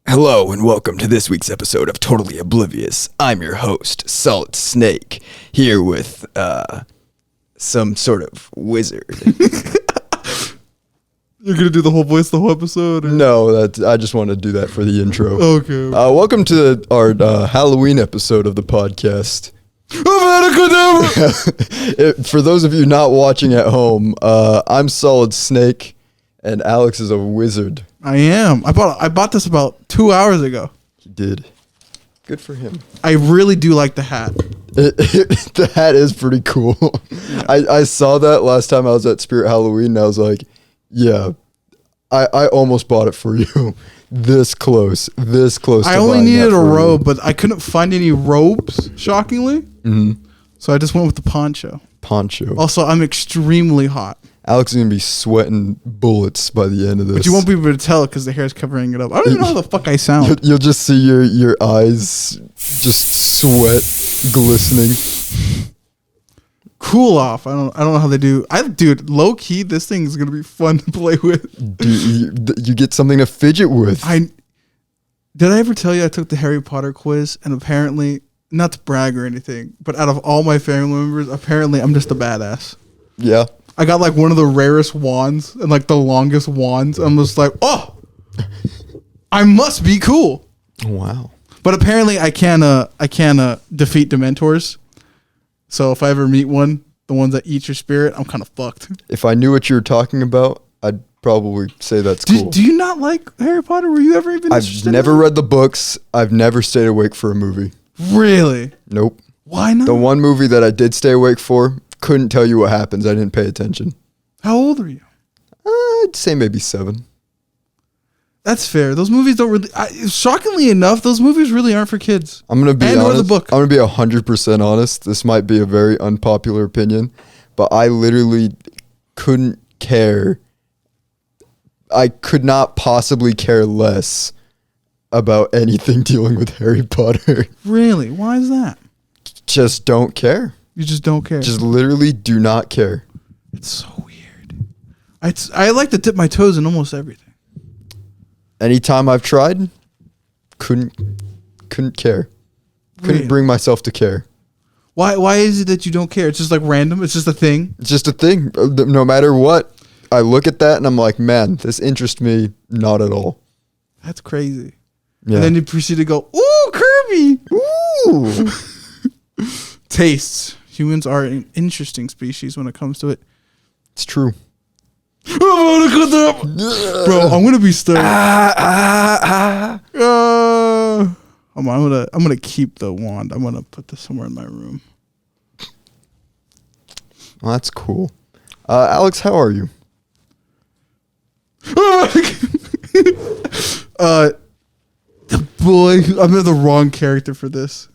Hello and welcome to this week's episode of Totally Oblivious. I'm your host, Solid Snake, here with some sort of wizard. You're gonna do the whole voice the whole episode? Or? No, I just want to do that for the intro. Okay. Welcome to our Halloween episode of the podcast. For those of you not watching at home, I'm Solid Snake, and Alex is a wizard. I am. I bought this about 2 hours ago. He did. Good for him. I really do like the hat. The hat is pretty cool. Yeah. I saw that last time I was at Spirit Halloween, and I was like, yeah, I almost bought it for you. This close. I only needed a robe, but I couldn't find any robes, shockingly. Mm-hmm. So I just went with the poncho. Also, I'm extremely hot. Alex is going to be sweating bullets by the end of this. But you won't be able to tell because the hair's covering it up. I don't even know how the fuck I sound. You'll just see your eyes just sweat glistening. Cool off. I don't know how they do. Dude, low key, this thing is going to be fun to play with. Dude, you get something to fidget with. Did I ever tell you I took the Harry Potter quiz and apparently, not to brag or anything, but out of all my family members, apparently I'm just a badass. Yeah. I got like one of the rarest wands and like the longest wands. I'm just like, oh, I must be cool. Wow. But apparently I can defeat Dementors. So if I ever meet one, the ones that eat your spirit, I'm kind of fucked. If I knew what you were talking about, I'd probably say that's cool. Do you not like Harry Potter? Were you ever even interested? I've never read the books. I've never stayed awake for a movie. Really? Nope. Why not? The one movie that I did stay awake for, couldn't tell you what happens. I didn't pay attention. How old are you? I'd say maybe 7. That's fair. Those movies don't really... shockingly enough, those movies really aren't for kids. I'm going to be honest. Or the book. I'm going to be 100% honest. This might be a very unpopular opinion, but I literally couldn't care. I could not possibly care less about anything dealing with Harry Potter. Really? Why is that? Just don't care. You just don't care. Just literally do not care. It's so weird. I like to dip my toes in almost everything. Anytime I've tried, couldn't care. Couldn't bring myself to care. Why is it that you don't care? It's just like random. It's just a thing. It's just a thing. No matter what, I look at that and I'm like, man, this interests me not at all. That's crazy. Yeah. And then you proceed to go, ooh, Kirby. Ooh. Tastes. Humans are an interesting species when it comes to it. It's true. Bro, I'm gonna be stuck. I'm gonna keep the wand. I'm gonna put this somewhere in my room. Well, that's cool. Alex, how are you? Boy, I'm in the wrong character for this.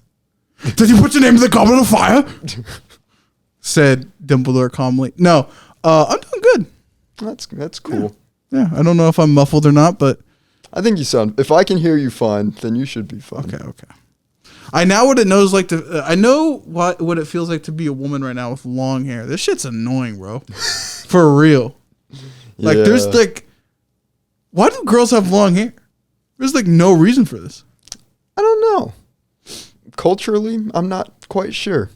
Did you put your name in the goblet of fire? Said Dumbledore calmly. No, I'm doing good. That's cool. Yeah, I don't know if I'm muffled or not, but I think you sound. If I can hear you fine, then you should be fine. Okay. I know what it knows like to. I know what it feels like to be a woman right now with long hair. This shit's annoying, bro. For real. Like there's like, why do girls have long hair? There's like no reason for this. I don't know. Culturally, I'm not quite sure.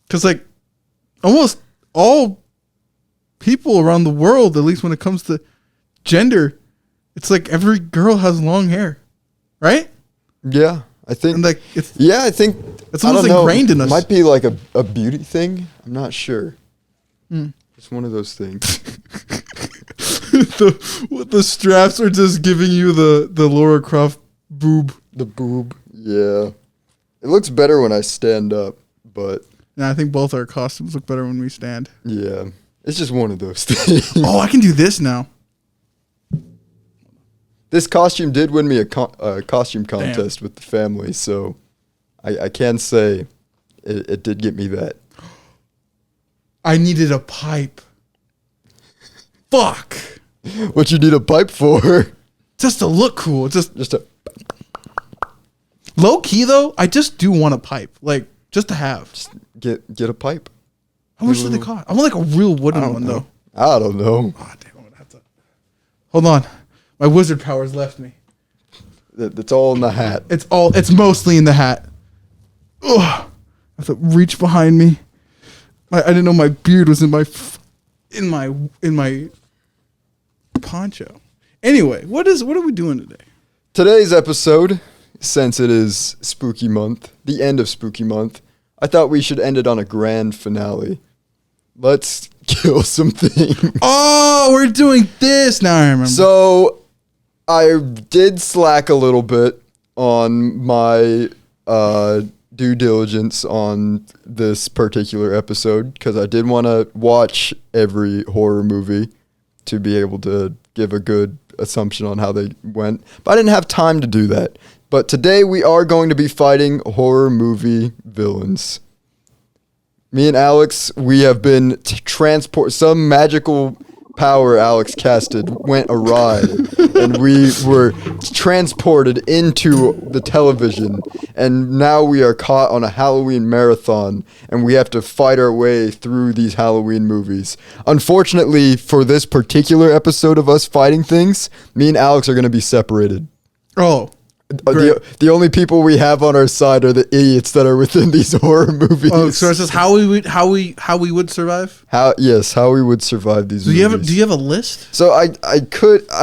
Because like almost all people around the world, at least when it comes to gender, it's like every girl has long hair, right? Yeah, I think. And like it's I think it's almost ingrained in us. It might be like a beauty thing. I'm not sure. It's one of those things. the straps are just giving you the Laura Croft boob. The boob, yeah. It looks better when I stand up, but... Yeah, I think both our costumes look better when we stand. Yeah, it's just one of those things. Oh, I can do this now. This costume did win me a costume contest with the family, so I can say it did get me that. I needed a pipe. Fuck. What you need a pipe for? Just to look cool. Just a... Low key though, I just do want a pipe. Like, just to have. Just get a pipe. How much do they cost? I want like a real wooden one though. I don't know. Oh damn, I'm gonna have to. Hold on. My wizard powers left me. It's all in the hat. It's mostly in the hat. Ugh. I have to reach behind me. I didn't know my beard was in my poncho. Anyway, what are we doing today? Today's episode, since it is spooky month, the end of spooky month, I thought we should end it on a grand finale. Let's kill some things. Oh, we're doing this now. I remember. So I did slack a little bit on my due diligence on this particular episode because I did want to watch every horror movie to be able to give a good assumption on how they went. But I didn't have time to do that. But today we are going to be fighting horror movie villains. Me and Alex, we have been some magical power Alex casted went awry, and we were transported into the television, and now we are caught on a Halloween marathon, and we have to fight our way through these Halloween movies. Unfortunately, for this particular episode of us fighting things, me and Alex are going to be separated. Oh. The only people we have on our side are the idiots that are within these horror movies. Oh, so it's just how we would survive? How we would survive these movies. Do you have a list? So I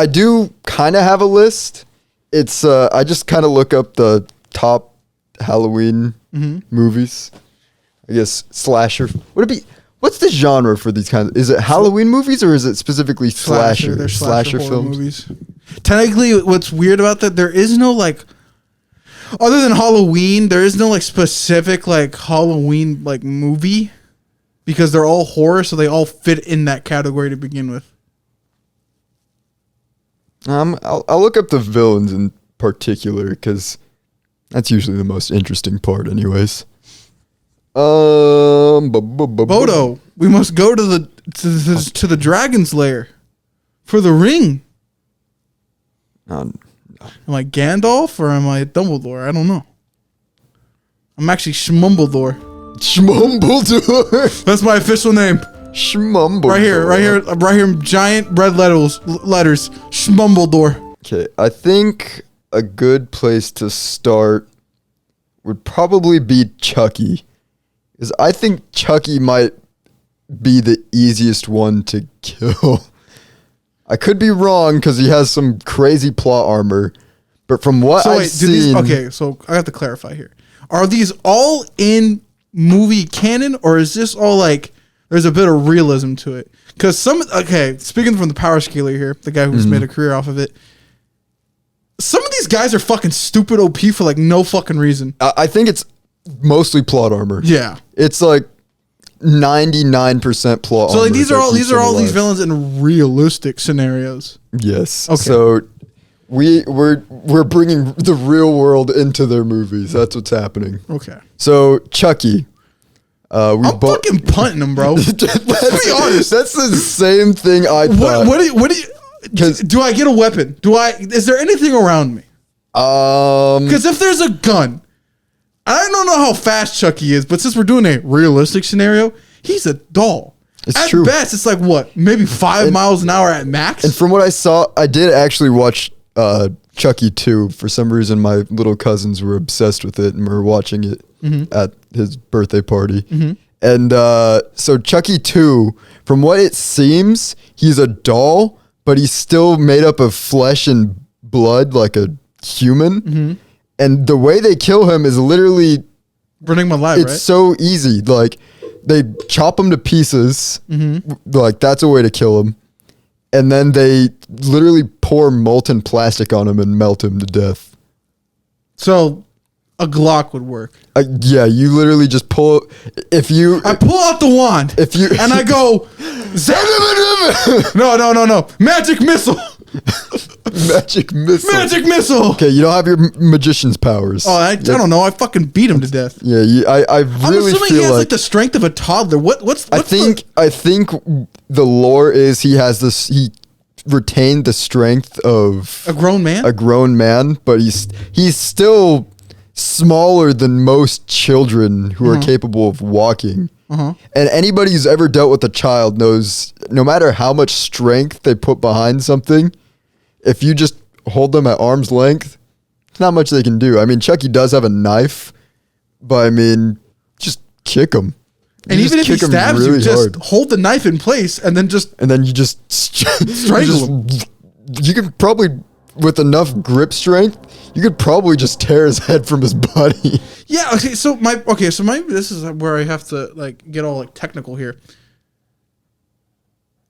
do kind of have a list. It's I just kind of look up the top Halloween movies. I guess slasher. Would it be? What's the genre for these kinds? Is it Halloween movies or is it specifically slasher? They're slasher horror films. Movies. Technically, what's weird about that, there is no other than Halloween, there is no specific Halloween movie because they're all horror, so they all fit in that category to begin with. I'll look up the villains in particular because that's usually the most interesting part, anyways. Bodo, we must go to the dragon's lair for the ring. Am I Gandalf or am I Dumbledore? I don't know. I'm actually Schmumbledore. Schmumbledore. That's my official name. Schmumbledore. Right here, giant red letters. Schmumbledore. Okay, I think a good place to start would probably be Chucky. Because I think Chucky might be the easiest one to kill. I could be wrong because he has some crazy plot armor. But from what I've seen... Okay, so I have to clarify here. Are these all in movie canon or is this all there's a bit of realism to it? Because speaking from the power scaler here, the guy who's made a career off of it, some of these guys are fucking stupid OP for no fucking reason. I think it's mostly plot armor. Yeah. It's 99% plot armor. So these are all these villains in realistic scenarios. Yes. Okay. So we're bringing the real world into their movies. That's what's happening. Okay. So Chucky. I'm fucking punting him, bro. Let's be honest. That's the same thing I thought. What do you do I get a weapon? Is there anything around me? Because if there's a gun, I don't know how fast Chucky is, but since we're doing a realistic scenario, he's a doll. It's true. At best, it's maybe 5 miles an hour at max. And from what I saw, I did actually watch Chucky 2. For some reason, my little cousins were obsessed with it and were watching it at his birthday party. And so Chucky 2, from what it seems, he's a doll, but he's still made up of flesh and blood like a human. And the way they kill him is literally... burning him alive, it's so easy. They chop him to pieces. That's a way to kill him. And then they literally pour molten plastic on him and melt him to death. So a Glock would work. Yeah, you literally just pull... I pull out the wand. And I go... No. Magic missile. Magic missile. Magic missile. Okay, you don't have your magician's powers. Oh, I don't know. I fucking beat him to death. Yeah, I really I'm assuming feel he has the strength of a toddler. What's I think the lore is he retained the strength of a grown man. But he's still smaller than most children who are capable of walking. And anybody who's ever dealt with a child knows no matter how much strength they put behind something, if you just hold them at arm's length, not much they can do. I mean, Chucky does have a knife, but I mean, just kick him. And even if he stabs you, just hold the knife in place and then you just strangle him. You could probably, with enough grip strength, you could probably just tear his head from his body. Yeah. Okay. So this is where I have to like get all like technical here.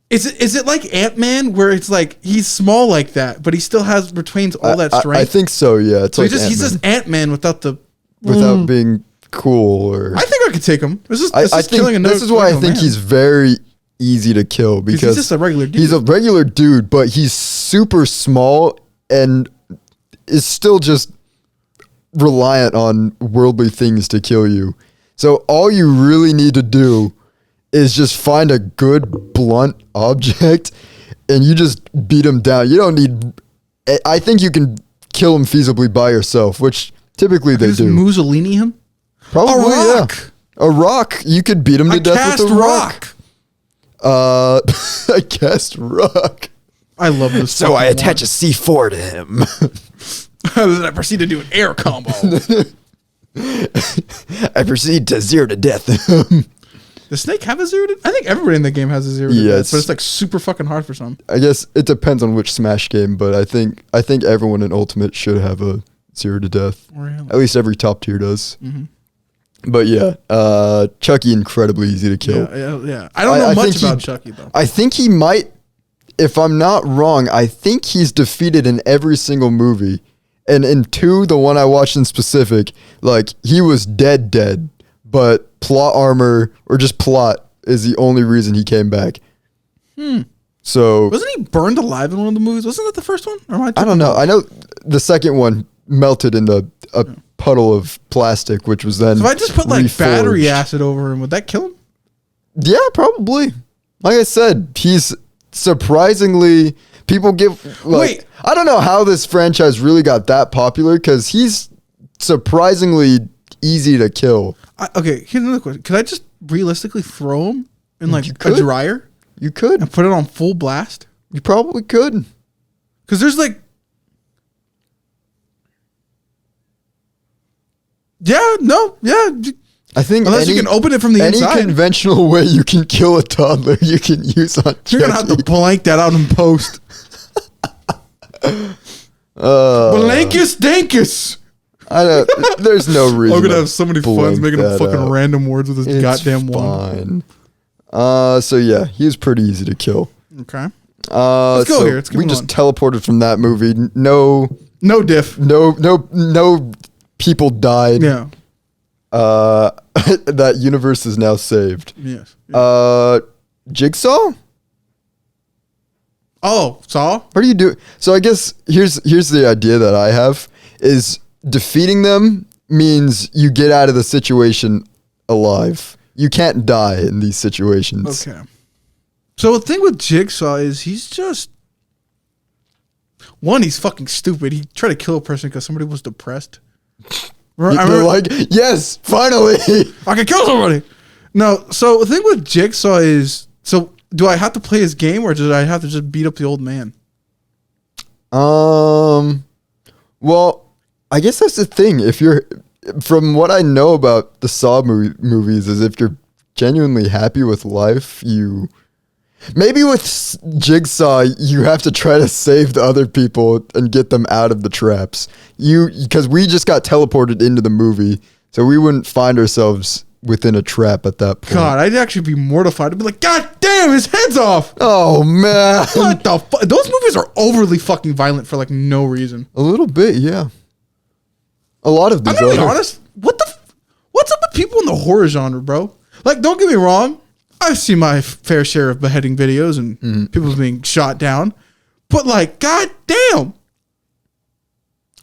Is it like Ant-Man where it's like he's small like that, but he still retains all that strength? I think so. Yeah. It's so like he's just Ant-Man without being cool. Or I think I could take him. This is why I think he's very easy to kill because he's just a regular dude. He's a regular dude, but he's super small and is still just reliant on worldly things to kill you. So all you really need to do is just find a good blunt object and you just beat him down. You don't need... I think you can kill him feasibly by yourself, which typically they do. Mussolini him? Probably, a rock. Yeah. A rock. You could beat him to death with a rock. I cast rock. I love this. So I attach a C4 to him. Then I proceed to do an air combo. I proceed to 0 to death. Does Snake have a 0 to... I think everybody in the game has a 0 to death, but it's like super fucking hard for some. I guess it depends on which Smash game, but I think everyone in Ultimate should have a 0 to death. Really? At least every top tier does. Mm-hmm. But yeah, Chucky incredibly easy to kill. Yeah. I don't know much about Chucky though. I think he might, if I'm not wrong, I think he's defeated in every single movie. And in 2, the one I watched in specific, like he was dead, but plot armor or just plot is the only reason he came back. So wasn't he burned alive in one of the movies? Wasn't that the first one? Or I don't know. I know the second one melted into a puddle of plastic, which was then. So if I just put like battery acid over him, would that kill him? Yeah, probably. Like I said, he's surprisingly people give. Wait, I don't know how this franchise really got that popular because he's surprisingly easy to kill. Okay, here's another question: could I just realistically throw him in like a dryer? You could and put it on full blast. You probably could, because there's like. Yeah, no, yeah. I think unless you can open it from the inside. Any conventional way you can kill a toddler, you can use on Chucky. You're going to have to blank that out in post. Blankus Dankus. There's no reason. I'm going to have so many fun making him fucking random words with this goddamn one. So yeah, he was pretty easy to kill. Okay. Let's go here. We just teleported from that movie. No diff. No people died. Yeah. That universe is now saved. Yes. Jigsaw? Oh, Saw? What do you do? So I guess here's the idea that I have is defeating them means you get out of the situation alive. You can't die in these situations. Okay. So the thing with Jigsaw is he's just... One, he's fucking stupid. He tried to kill a person because somebody was depressed. Like, yes, finally, I can kill somebody. No, so the thing with Jigsaw is, so do I have to play his game or do I have to just beat up the old man? Well, I guess that's the thing. If you're, from what I know about the Saw movies, is if you're genuinely happy with life, you. Maybe with Jigsaw, you have to try to save the other people and get them out of the traps. Because we just got teleported into the movie, so we wouldn't find ourselves within a trap at that point. God, I'd actually be mortified. I'd be like, God damn, his head's off. Oh, man. What the fuck? Those movies are overly fucking violent for like no reason. A little bit, yeah. A lot of these I'm gonna be honest. What's up with people in the horror genre, bro? Like, don't get me wrong. I've seen my fair share of beheading videos and people being shot down. But like, god damn.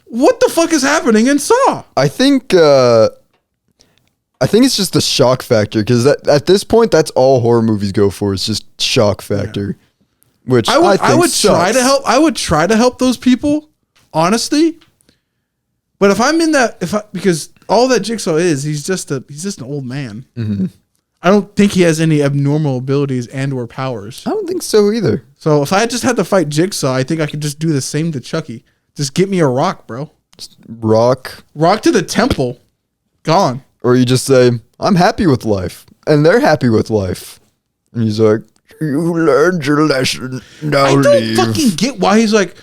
What the fuck is happening in Saw? I think it's just the shock factor because at this point, that's all horror movies go for. It's just shock factor, which I would try to help. I would try to help those people, honestly. But if I'm in that, because all that Jigsaw is, he's just an old man. Mm-hmm. I don't think he has any abnormal abilities and or powers. I don't think so either. So if I just had to fight Jigsaw, I think I could just do the same to Chucky. Just get me a rock, bro. Rock. Rock to the temple. Gone. Or you just say, I'm happy with life. And they're happy with life. And he's like, you learned your lesson. Now I don't leave. fucking get why he's like,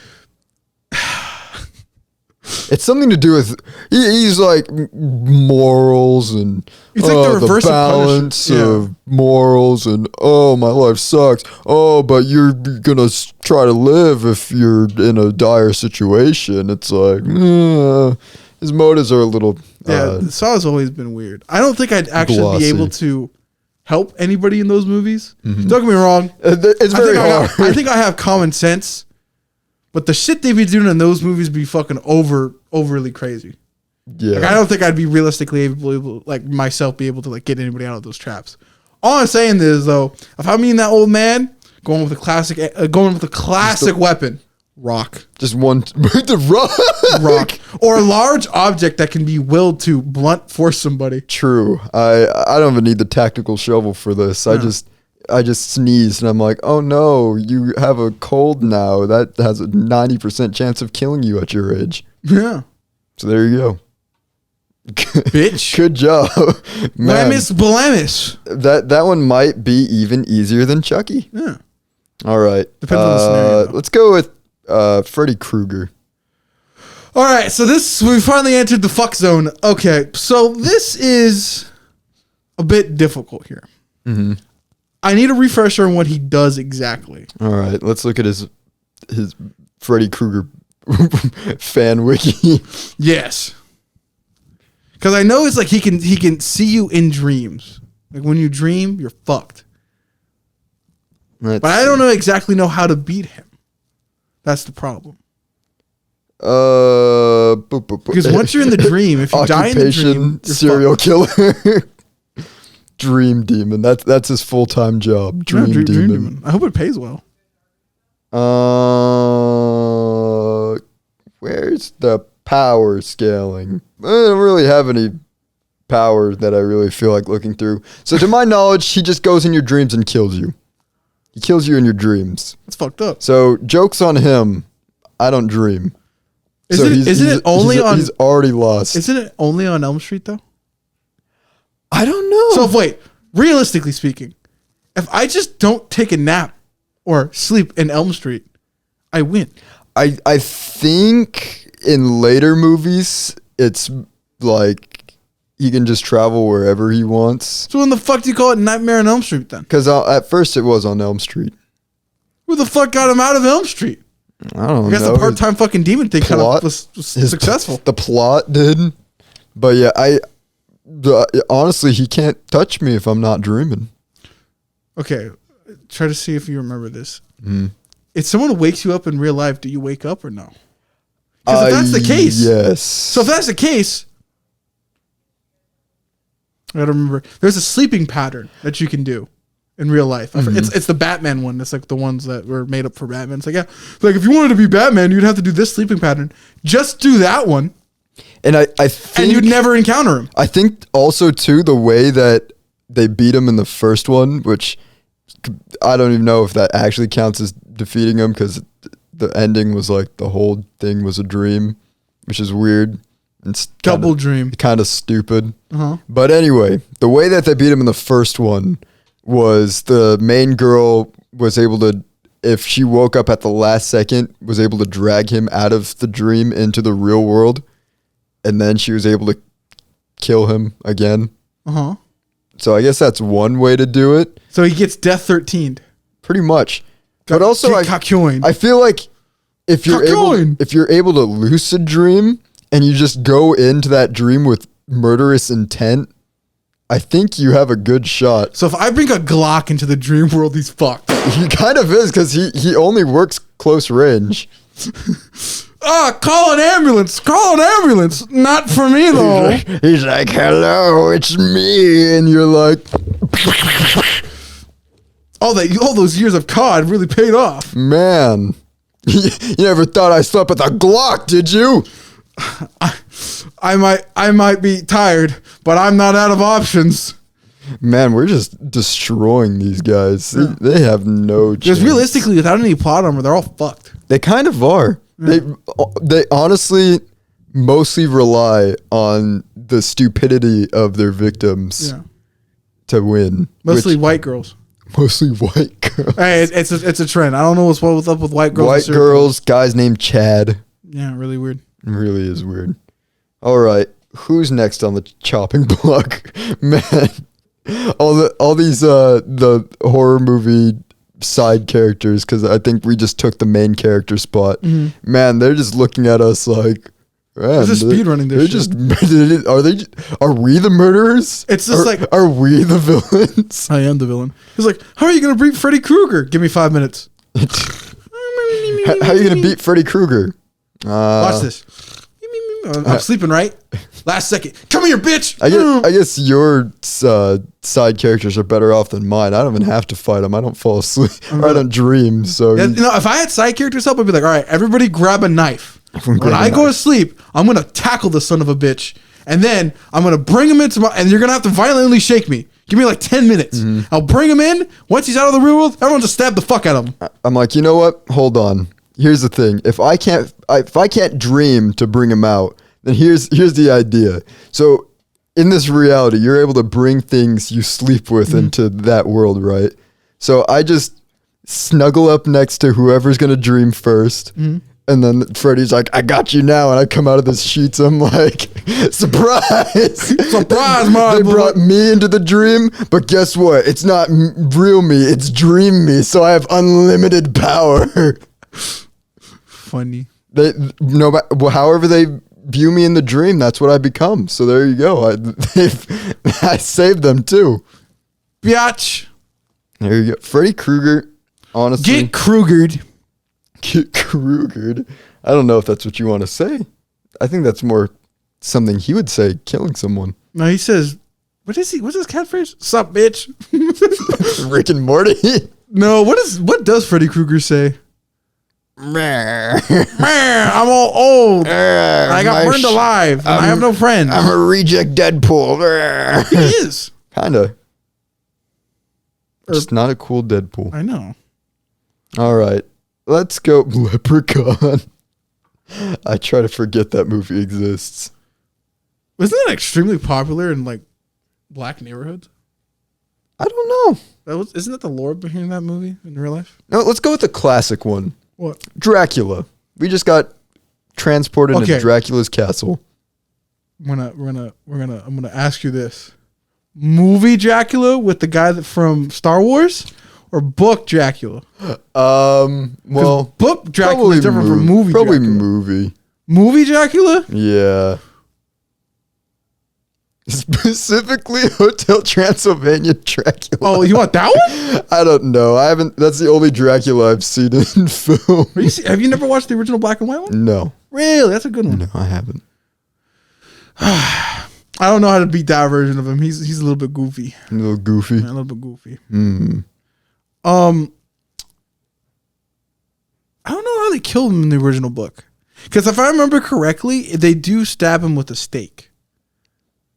it's something to do with he's like morals and it's like the reverse balance of Punisher. of morals and my life sucks. But you're gonna try to live if you're in a dire situation. It's like his motives are a little Saw's always been weird. I don't think I'd actually glossy. be able to help anybody in those movies. Don't get me wrong. It's very hard. I think I have common sense, but the shit they be doing in those movies be fucking overly crazy. Yeah. Like, I don't think I'd be realistically able, like myself, be able to like get anybody out of those traps. All I'm saying is though, if I'm meeting that old man, going with a classic weapon, rock, Just one the rock, or a large object that can be willed to blunt force somebody. True. I don't even need the tactical shovel for this. I just sneezed and I'm like, oh no, you have a cold now. That has a 90% chance of killing you at your age. Yeah, So there you go. bitch. Good job. Man, Blemish. that one might be even easier than Chucky. Yeah. All right. Depends on the scenario, though. Let's go with Freddy Krueger. All right, so we finally entered the fuck zone. Okay, so this is a bit difficult here. Mm-hmm. I need a refresher on what he does exactly. All right. Let's look at his Freddy Krueger fan wiki. Yes, because I know it's like he can see you in dreams. Like when you dream, you're fucked. But I don't exactly know how to beat him. That's the problem. Because once you're in the dream, if you die in the dream, you're serial fucked. killer. Dream demon. That's his full-time job. Dream demon. I hope it pays well. Where's the power scaling? I don't really have any power that I really feel like looking through. So to my knowledge, he just goes in your dreams and kills you. He kills you in your dreams. It's fucked up. So joke's on him. I don't dream. Isn't it only he's already lost. Isn't it only on Elm Street though? I don't know. So wait, realistically speaking, if I just don't take a nap or sleep in Elm Street, I win. I think in later movies, it's like he can just travel wherever he wants. So when the fuck do you call it Nightmare on Elm Street then? Because at first it was on Elm Street. Who the fuck got him out of Elm Street? I don't know. I guess the part-time fucking demon thing kind of was successful. The plot did. But yeah, honestly, he can't touch me if I'm not dreaming. Okay, try to see if you remember this. If someone wakes you up in real life, do you wake up or no? Because if that's the case, yes. So if that's the case, I gotta remember. There's a sleeping pattern that you can do in real life. It's the Batman one. It's like the ones that were made up for Batman. It's like, yeah, like if you wanted to be Batman, you'd have to do this sleeping pattern. Just do that one, and I think, and you'd never encounter him. I think also too the way that they beat him in the first one, which I don't even know if that actually counts as defeating him because the ending was like the whole thing was a dream, which is weird. It's double dream, kind of stupid. But anyway, the way that they beat him in the first one was the main girl was able to, if she woke up at the last second, was able to drag him out of the dream into the real world, and then she was able to kill him again. So I guess that's one way to do it. So he gets death 13'd. Pretty much. But also I feel like if you're able to lucid dream and you just go into that dream with murderous intent, I think you have a good shot. So if I bring a Glock into the dream world, he's fucked. He kind of is because he only works close range. Call an ambulance. Call an ambulance. Not for me, though. He's like, hello, it's me. And you're like... all those years of COD really paid off. Man. You never thought I slept with a Glock, did you? I might be tired, but I'm not out of options. Man, we're just destroying these guys. They have no chance. Because realistically, without any plot armor, they're all fucked. They kind of are. They honestly, mostly rely on the stupidity of their victims to win. Mostly white girls. Mostly white girls. Hey, it's a trend. I don't know what's up with white girls. White girls, guys named Chad. Yeah, really weird. It really is weird. All right, who's next on the chopping block? Man, all these the horror movie side characters, because I think we just took the main character spot. Mm-hmm. Man, they're just looking at us like, they're just speedrunning this shit. Are we the murderers? It's just are we the villains? I am the villain. He's like, how are you gonna beat Freddy Krueger? Give me 5 minutes. How are you gonna beat Freddy Krueger? Watch this. I'm sleeping, right? Last second. Come here, bitch. I guess your side characters are better off than mine. I don't even have to fight them. I don't fall asleep. I don't dream. So if I had side characters help, I'd be like, all right, everybody grab a knife. When I go to sleep, I'm gonna tackle the son of a bitch, and then I'm gonna bring him into and you're gonna have to violently shake me. Give me like 10 minutes. Mm-hmm. I'll bring him in. Once he's out of the real world, everyone just stab the fuck out of him. I'm like, you know what? Hold on. Here's the thing. If I can't dream to bring him out, then here's the idea. So in this reality, you're able to bring things you sleep with into that world, right? So I just snuggle up next to whoever's gonna dream first. Mm-hmm. And then Freddy's like, I got you now. And I come out of the sheets. I'm like, surprise. Surprise, man. They brought me into the dream. But guess what? It's not real me. It's dream me. So I have unlimited power. Funny. However they view me in the dream, that's what I become. So there you go. I saved them too. Biatch. There you go. Freddy Krueger, honestly. Get Krugered. Get Krugered. I don't know if that's what you want to say. I think that's more something he would say, killing someone. No, he says, what's his catchphrase? Sup, bitch? Rick and Morty. No, what does Freddy Krueger say? I'm all old. I got burned alive. I have no friends. I'm a reject Deadpool. He is. Kinda. Just not a cool Deadpool. I know. All right. Let's go Leprechaun. I try to forget that movie exists. Wasn't that extremely popular in like black neighborhoods? I don't know. Isn't that the lore behind that movie in real life? No, let's go with the classic one. What? Dracula. We just got transported into Dracula's castle. I'm gonna ask you this. Movie Dracula with the guy from Star Wars? Or book Dracula? Well, book Dracula is different from movie Dracula. Dracula. Movie. Movie Dracula? Yeah. Specifically Hotel Transylvania Dracula. Oh, you want that one? I don't know. I haven't. That's the only Dracula I've seen in film. Have you never watched the original black and white one? No. Really? That's a good one. No, I haven't. I don't know how to beat that version of him. He's a little bit goofy. A little goofy. Yeah, a little bit goofy. I don't know how they killed him in the original book. Because if I remember correctly, they do stab him with a stake.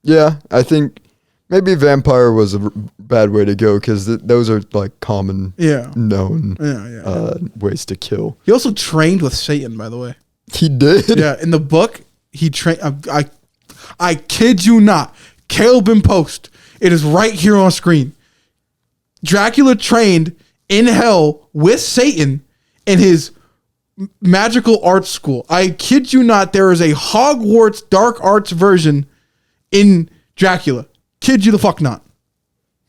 Yeah, I think maybe vampire was a bad way to go because those are like common, known ways to kill. He also trained with Satan, by the way. He did? Yeah, in the book, he trained. I kid you not. Caleb in post. It is right here on screen. Dracula trained in hell with Satan in his magical arts school. I kid you not. There is a Hogwarts dark arts version in Dracula. Kid you the fuck not.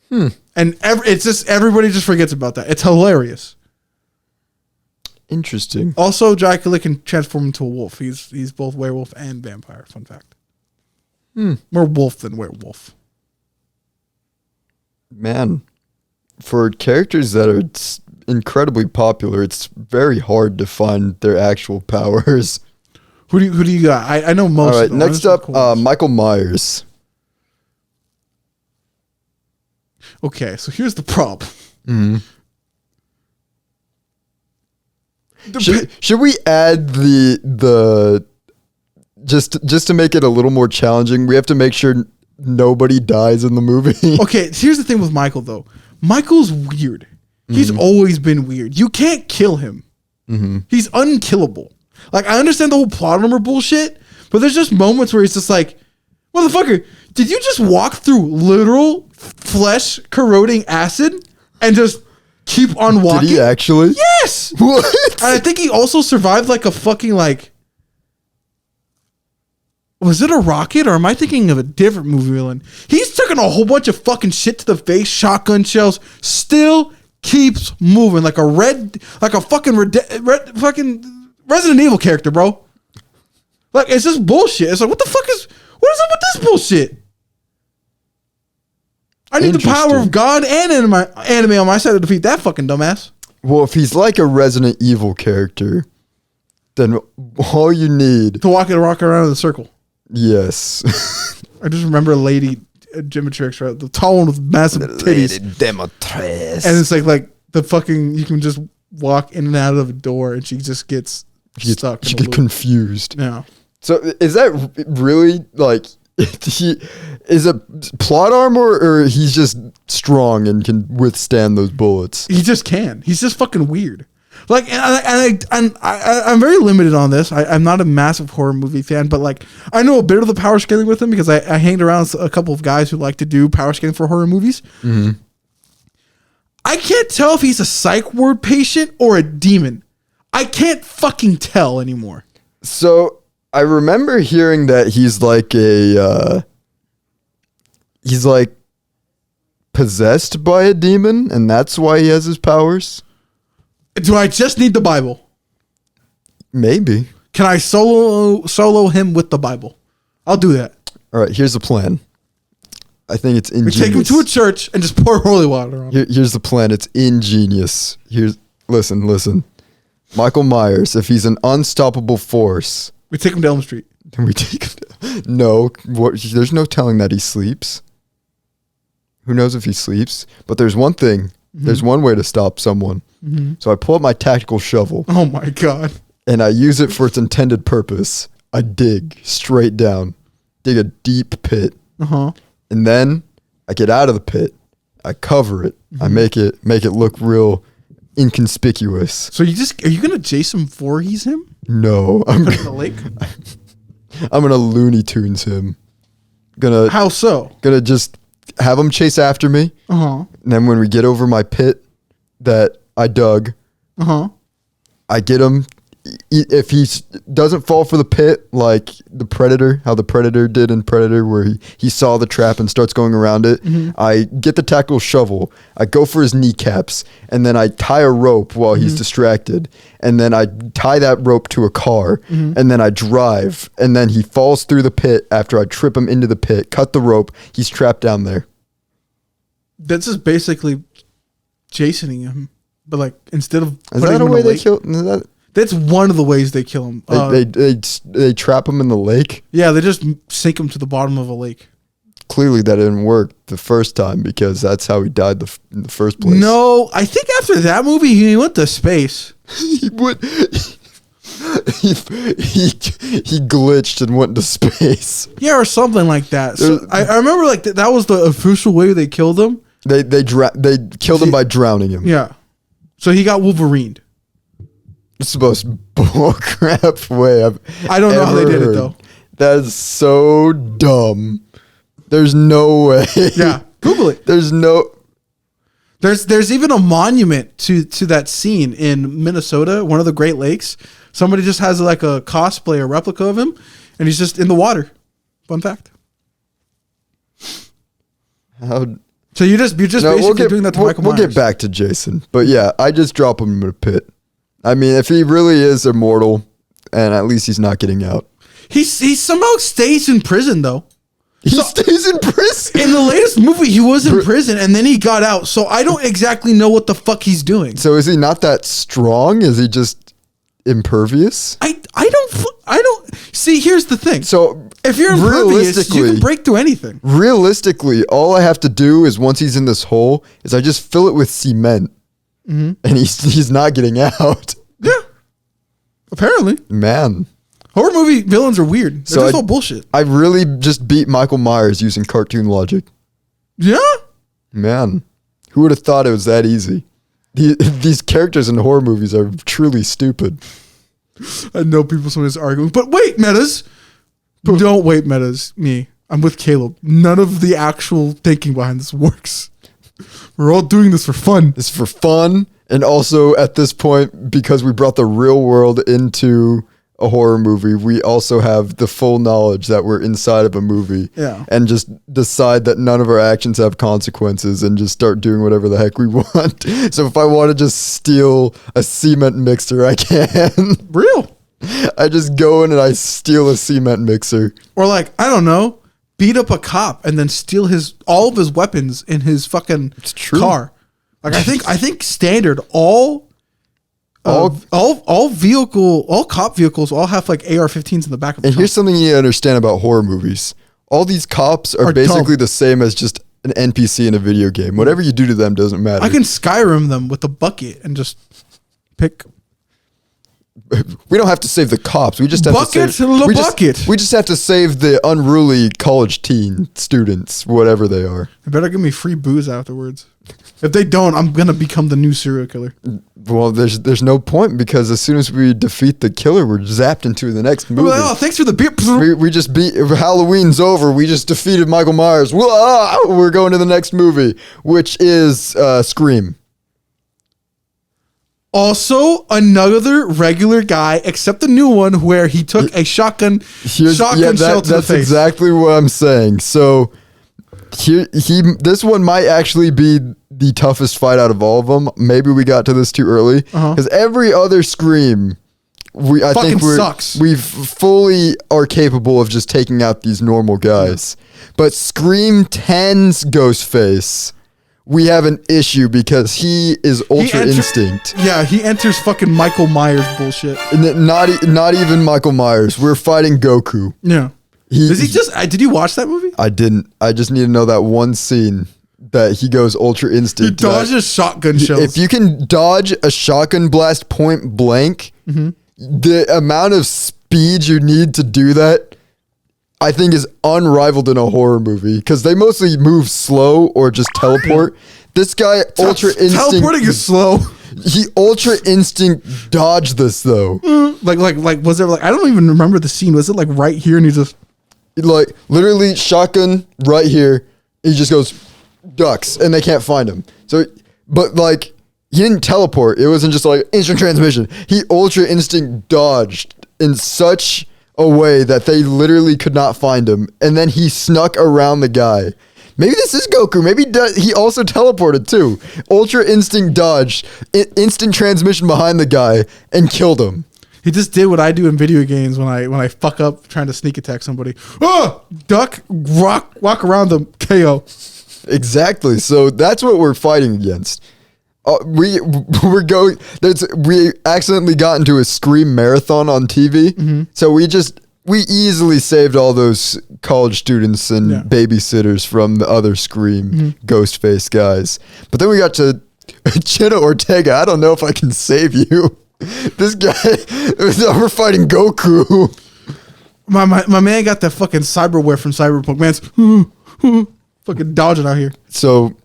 And it's just everybody just forgets about that. It's hilarious. Interesting. Also, Dracula can transform into a wolf. He's both werewolf and vampire. Fun fact. More wolf than werewolf. Man, for characters that are incredibly popular, it's very hard to find their actual powers. Who do you got? I know most. All right, next up, Michael Myers. Okay, so here's the problem. Should we add the just to make it a little more challenging? We have to make sure nobody dies in the movie. Okay, here's the thing with Michael though. Michael's weird. He's always been weird. You can't kill him. He's unkillable. Like I understand the whole plot armor bullshit, But there's just moments where he's just like, motherfucker, did you just walk through literal flesh corroding acid and just keep on walking? Did he actually? Yes. What? And I think he also survived like a fucking like. Was it a rocket, or am I thinking of a different movie villain? He's taking a whole bunch of fucking shit to the face, shotgun shells, still keeps moving like a fucking fucking Resident Evil character, bro. Like, it's just bullshit. It's like, what is up with this bullshit? I need the power of God and anime on my side to defeat that fucking dumbass. Well, if he's like a Resident Evil character, then all you need to walk around in a circle. Yes. I just remember a lady, Gemitrix, right? The tall one with massive titties. Gemitrix. And it's like the fucking, you can just walk in and out of a door and she just gets stuck. She gets confused. Yeah. So is that really like, is it plot armor, or he's just strong and can withstand those bullets? He just can. He's just fucking weird. Like, and I'm very limited on this. I'm not a massive horror movie fan, but like, I know a bit of the power scaling with him because I hanged around a couple of guys who like to do power scaling for horror movies. Mm-hmm. I can't tell if he's a psych ward patient or a demon. I can't fucking tell anymore. So I remember hearing that he's like possessed by a demon, and that's why he has his powers. Do I just need the Bible? Maybe. Can I solo him with the Bible? I'll do that. All right, here's the plan. I think it's ingenious. We take him to a church and just pour holy water on him. Here's the plan. It's ingenious. Listen. Michael Myers, if he's an unstoppable force, we take him to Elm Street. Then we take him. No, there's no telling that he sleeps. Who knows if he sleeps? But there's one thing. Mm-hmm. There's one way to stop someone. Mm-hmm. So I pull up my tactical shovel. Oh my God. And I use it for its intended purpose. I dig straight down. Dig a deep pit. Uh-huh. And then I get out of the pit. I cover it. Mm-hmm. I make it look real inconspicuous. So are you gonna Jason Voorhees him? No. Put him in the lake? I'm gonna Looney Tunes him. How so? Gonna just have him chase after me. Uh-huh. And then when we get over my pit that I dug, uh-huh, I get him. If he doesn't fall for the pit like the Predator, how the Predator did in Predator, where he saw the trap and starts going around it, mm-hmm, I get the tactical shovel, I go for his kneecaps, and then I tie a rope while he's distracted, and then I tie that rope to a car, and then I drive, and then he falls through the pit after I trip him into the pit, cut the rope, he's trapped down there. That's just basically Jasoning him, but like instead of is that a way they kill? That's one of the ways they kill him. They trap him in the lake? Yeah, they just sink him to the bottom of a lake. Clearly that didn't work the first time because that's how he died in the first place. No, I think after that movie, he went to space. He glitched and went into space. Yeah, or something like that. So I remember like that was the official way they killed him. They killed him by drowning him. Yeah. So he got Wolverined. It's the most bullcrap way I don't know how they did it though. That is so dumb. There's no way. Yeah, Google it. There's even a monument to that scene in Minnesota, one of the Great Lakes. Somebody just has like a cosplay, a replica of him, and he's just in the water. Fun fact. So you're just basically doing that to Michael Myers. We'll get back to Jason, but yeah, I just drop him in a pit. I mean, if he really is immortal, and at least he's not getting out. He somehow stays in prison, though. He stays in prison? In the latest movie, he was in prison, and then he got out. So I don't exactly know what the fuck he's doing. So is he not that strong? Is he just impervious? I don't... See, here's the thing. So if you're impervious, you can break through anything. Realistically, all I have to do is once he's in this hole, is I just fill it with cement. Mm-hmm. And he's not getting out. Yeah. Apparently. Man. Horror movie villains are weird. They're just all bullshit. I really just beat Michael Myers using cartoon logic. Yeah? Man. Who would have thought it was that easy? These characters in horror movies are truly stupid. I know people sometimes arguing, but wait, Metas. Don't wait, metas. Me. I'm with Caleb. None of the actual thinking behind this works. We're all doing this for fun. It's for fun. And also at this point, because we brought the real world into a horror movie, we also have the full knowledge that we're inside of a movie. Yeah. And just decide that none of our actions have consequences and just start doing whatever the heck we want. So if I want to just steal a cement mixer, I can. Real. I just go in and I steal a cement mixer. Or like, I don't know, beat up a cop and then steal all of his weapons in his fucking car. Like I think standard all cop vehicles all have like AR-15s in the back of them. And here's something you need to understand about horror movies. All these cops are basically the same as just an NPC in a video game. Whatever you do to them doesn't matter. I can Skyrim them with a bucket and just pick. We don't have to save the cops. We just have bucket to save bucket. We just have to save the unruly college teen students, whatever they are. They better give me free booze afterwards. If they don't, I'm gonna become the new serial killer. Well, there's no point because as soon as we defeat the killer, we're zapped into the next movie. Oh, thanks for the beer. We just beat Halloween's over. We just defeated Michael Myers. We're going to the next movie, which is Scream. Also, another regular guy, except the new one where he took a shotgun shell to the face. That's exactly what I'm saying. So this one might actually be the toughest fight out of all of them. Maybe we got to this too early because every other Scream, I think we fully are capable of just taking out these normal guys. But Scream 10's Ghostface, we have an issue because he is Ultra Instinct. Yeah, he enters fucking Michael Myers bullshit. And not even Michael Myers. We're fighting Goku. Yeah. Did you watch that movie? I didn't. I just need to know that one scene that he goes Ultra Instinct. He dodges shotgun shells. If you can dodge a shotgun blast point blank, the amount of speed you need to do that, I think, is unrivaled in a horror movie because they mostly move slow or just teleport. This guy Ultra Instinct. Teleporting is slow. He Ultra Instinct dodged this though. Like was there I don't even remember the scene. Was it like right here and he just literally shotgun right here. He just goes ducks and they can't find him. So, but he didn't teleport. It wasn't just like instant transmission. He Ultra Instinct dodged in such a way that they literally could not find him. And then he snuck around the guy. Maybe this is Goku. Maybe he also teleported too. Ultra Instinct dodged, instant transmission behind the guy, and killed him. He just did what I do in video games when I fuck up trying to sneak attack somebody. Duck, walk around them, KO. Exactly. So that's what we're fighting against. We accidentally got into a Scream marathon on TV. So we easily saved all those college students and babysitters from the other Scream Ghostface guys. But then we got to Jenna Ortega. I don't know if I can save you. This guy, we're fighting Goku. My man got that fucking cyberware from Cyberpunk. Man's fucking dodging out here. So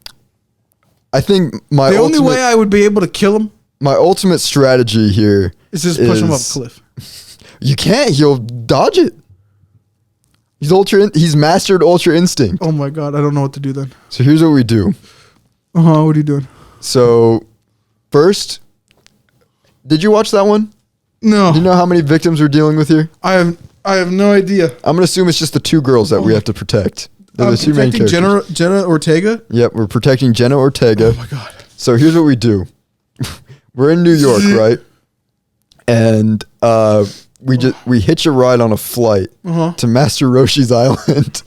I think the only way I would be able to kill him, my ultimate strategy here is just push him up a cliff. You can't. He'll dodge it. He's mastered Ultra Instinct. Oh my god, I don't know what to do then. So here's what we do. What are you doing? So first, did you watch that one? No. Do you know how many victims we're dealing with here? I have no idea. I'm gonna assume it's just the two girls that we have to protect. They're the two main characters. Jenna Ortega? Yep, we're protecting Jenna Ortega. Oh my god. So here's what we do. We're in New York, right? And we hitch a ride on a flight to Master Roshi's Island.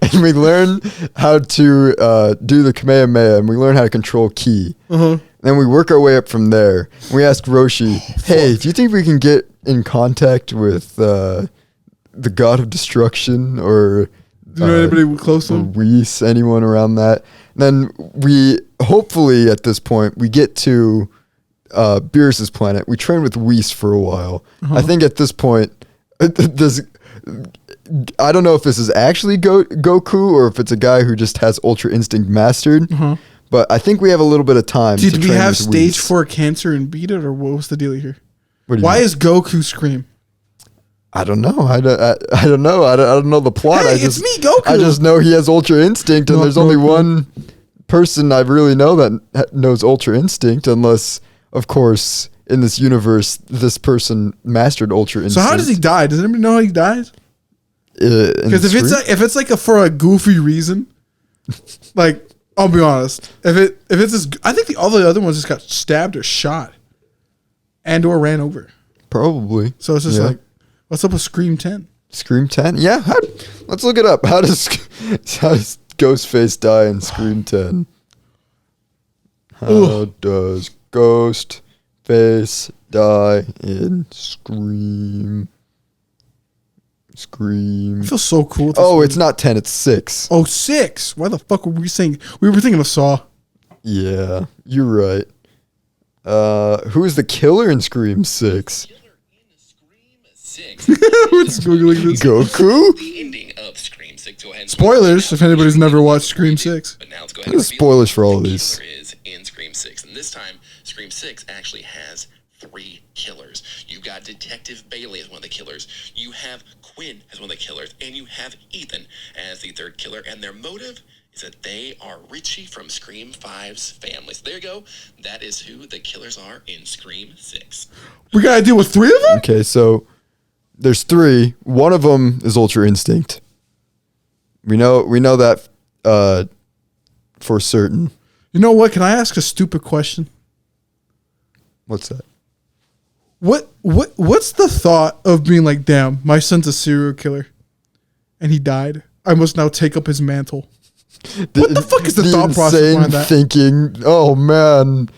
And we learn how to do the Kamehameha, and we learn how to control Ki. Then we work our way up from there. We ask Roshi, hey, do you think we can get in contact with the God of Destruction or... Do you know anybody close to him? Weiss, anyone around that? And then we, hopefully at this point, we get to Beerus' planet. We train with Weiss for a while. I think at this point, I don't know if this is actually Goku or if it's a guy who just has Ultra Instinct mastered. But I think we have a little bit of time. Did we have stage 4 cancer and beat it, or what was the deal here? Why is Goku Scream? I don't know. I don't know. I don't know the plot. Hey, it's me, Goku. I just know he has Ultra Instinct, and there's only one person I really know that knows Ultra Instinct, unless, of course, in this universe, this person mastered Ultra Instinct. So how does he die? Does anybody know how he dies? Because if it's like for a goofy reason, like I'll be honest, if it's this, I think all the other ones just got stabbed or shot, and or ran over. Probably. So it's just like, what's up with Scream 10? Scream 10? Yeah. Let's look it up. How does Ghostface die in Scream 10? How does Ghostface die in Scream? I feel so cool. Oh, it's not 10. It's 6. Oh, 6. Why the fuck were we saying? We were thinking of Saw. Yeah, you're right. Who is the killer in Scream 6? What's googling this? Goku? The ending of Scream 6. Go ahead and Spoilers if anybody's never watched Scream 6. But now let's go ahead and Spoilers for all of these. The killer is in Scream 6. And this time, Scream 6 actually has 3 killers. You've got Detective Bailey as one of the killers. You have Quinn as one of the killers. And you have Ethan as the 3rd killer. And their motive is that they are Richie from Scream 5's family. So there you go. That is who the killers are in Scream 6. We gotta deal with 3 of them? Okay, so there's 3. One of them is Ultra Instinct. We know that for certain. You know what? Can I ask a stupid question? What's that? What's the thought of being like, damn, my son's a serial killer and he died. I must now take up his mantle. What the fuck is the thought process behind that? Thinking, oh man,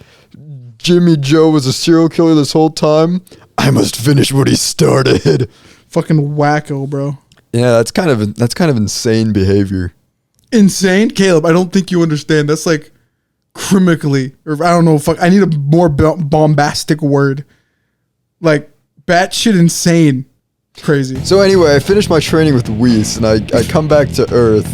Jimmy Joe was a serial killer this whole time. I must finish what he started. Fucking wacko, bro. Yeah, that's kind of insane behavior. Insane? Caleb, I don't think you understand. That's like criminally, or I don't know, I need a more bombastic word. Like, batshit insane. Crazy. So anyway, I finished my training with Whis, and I come back to Earth,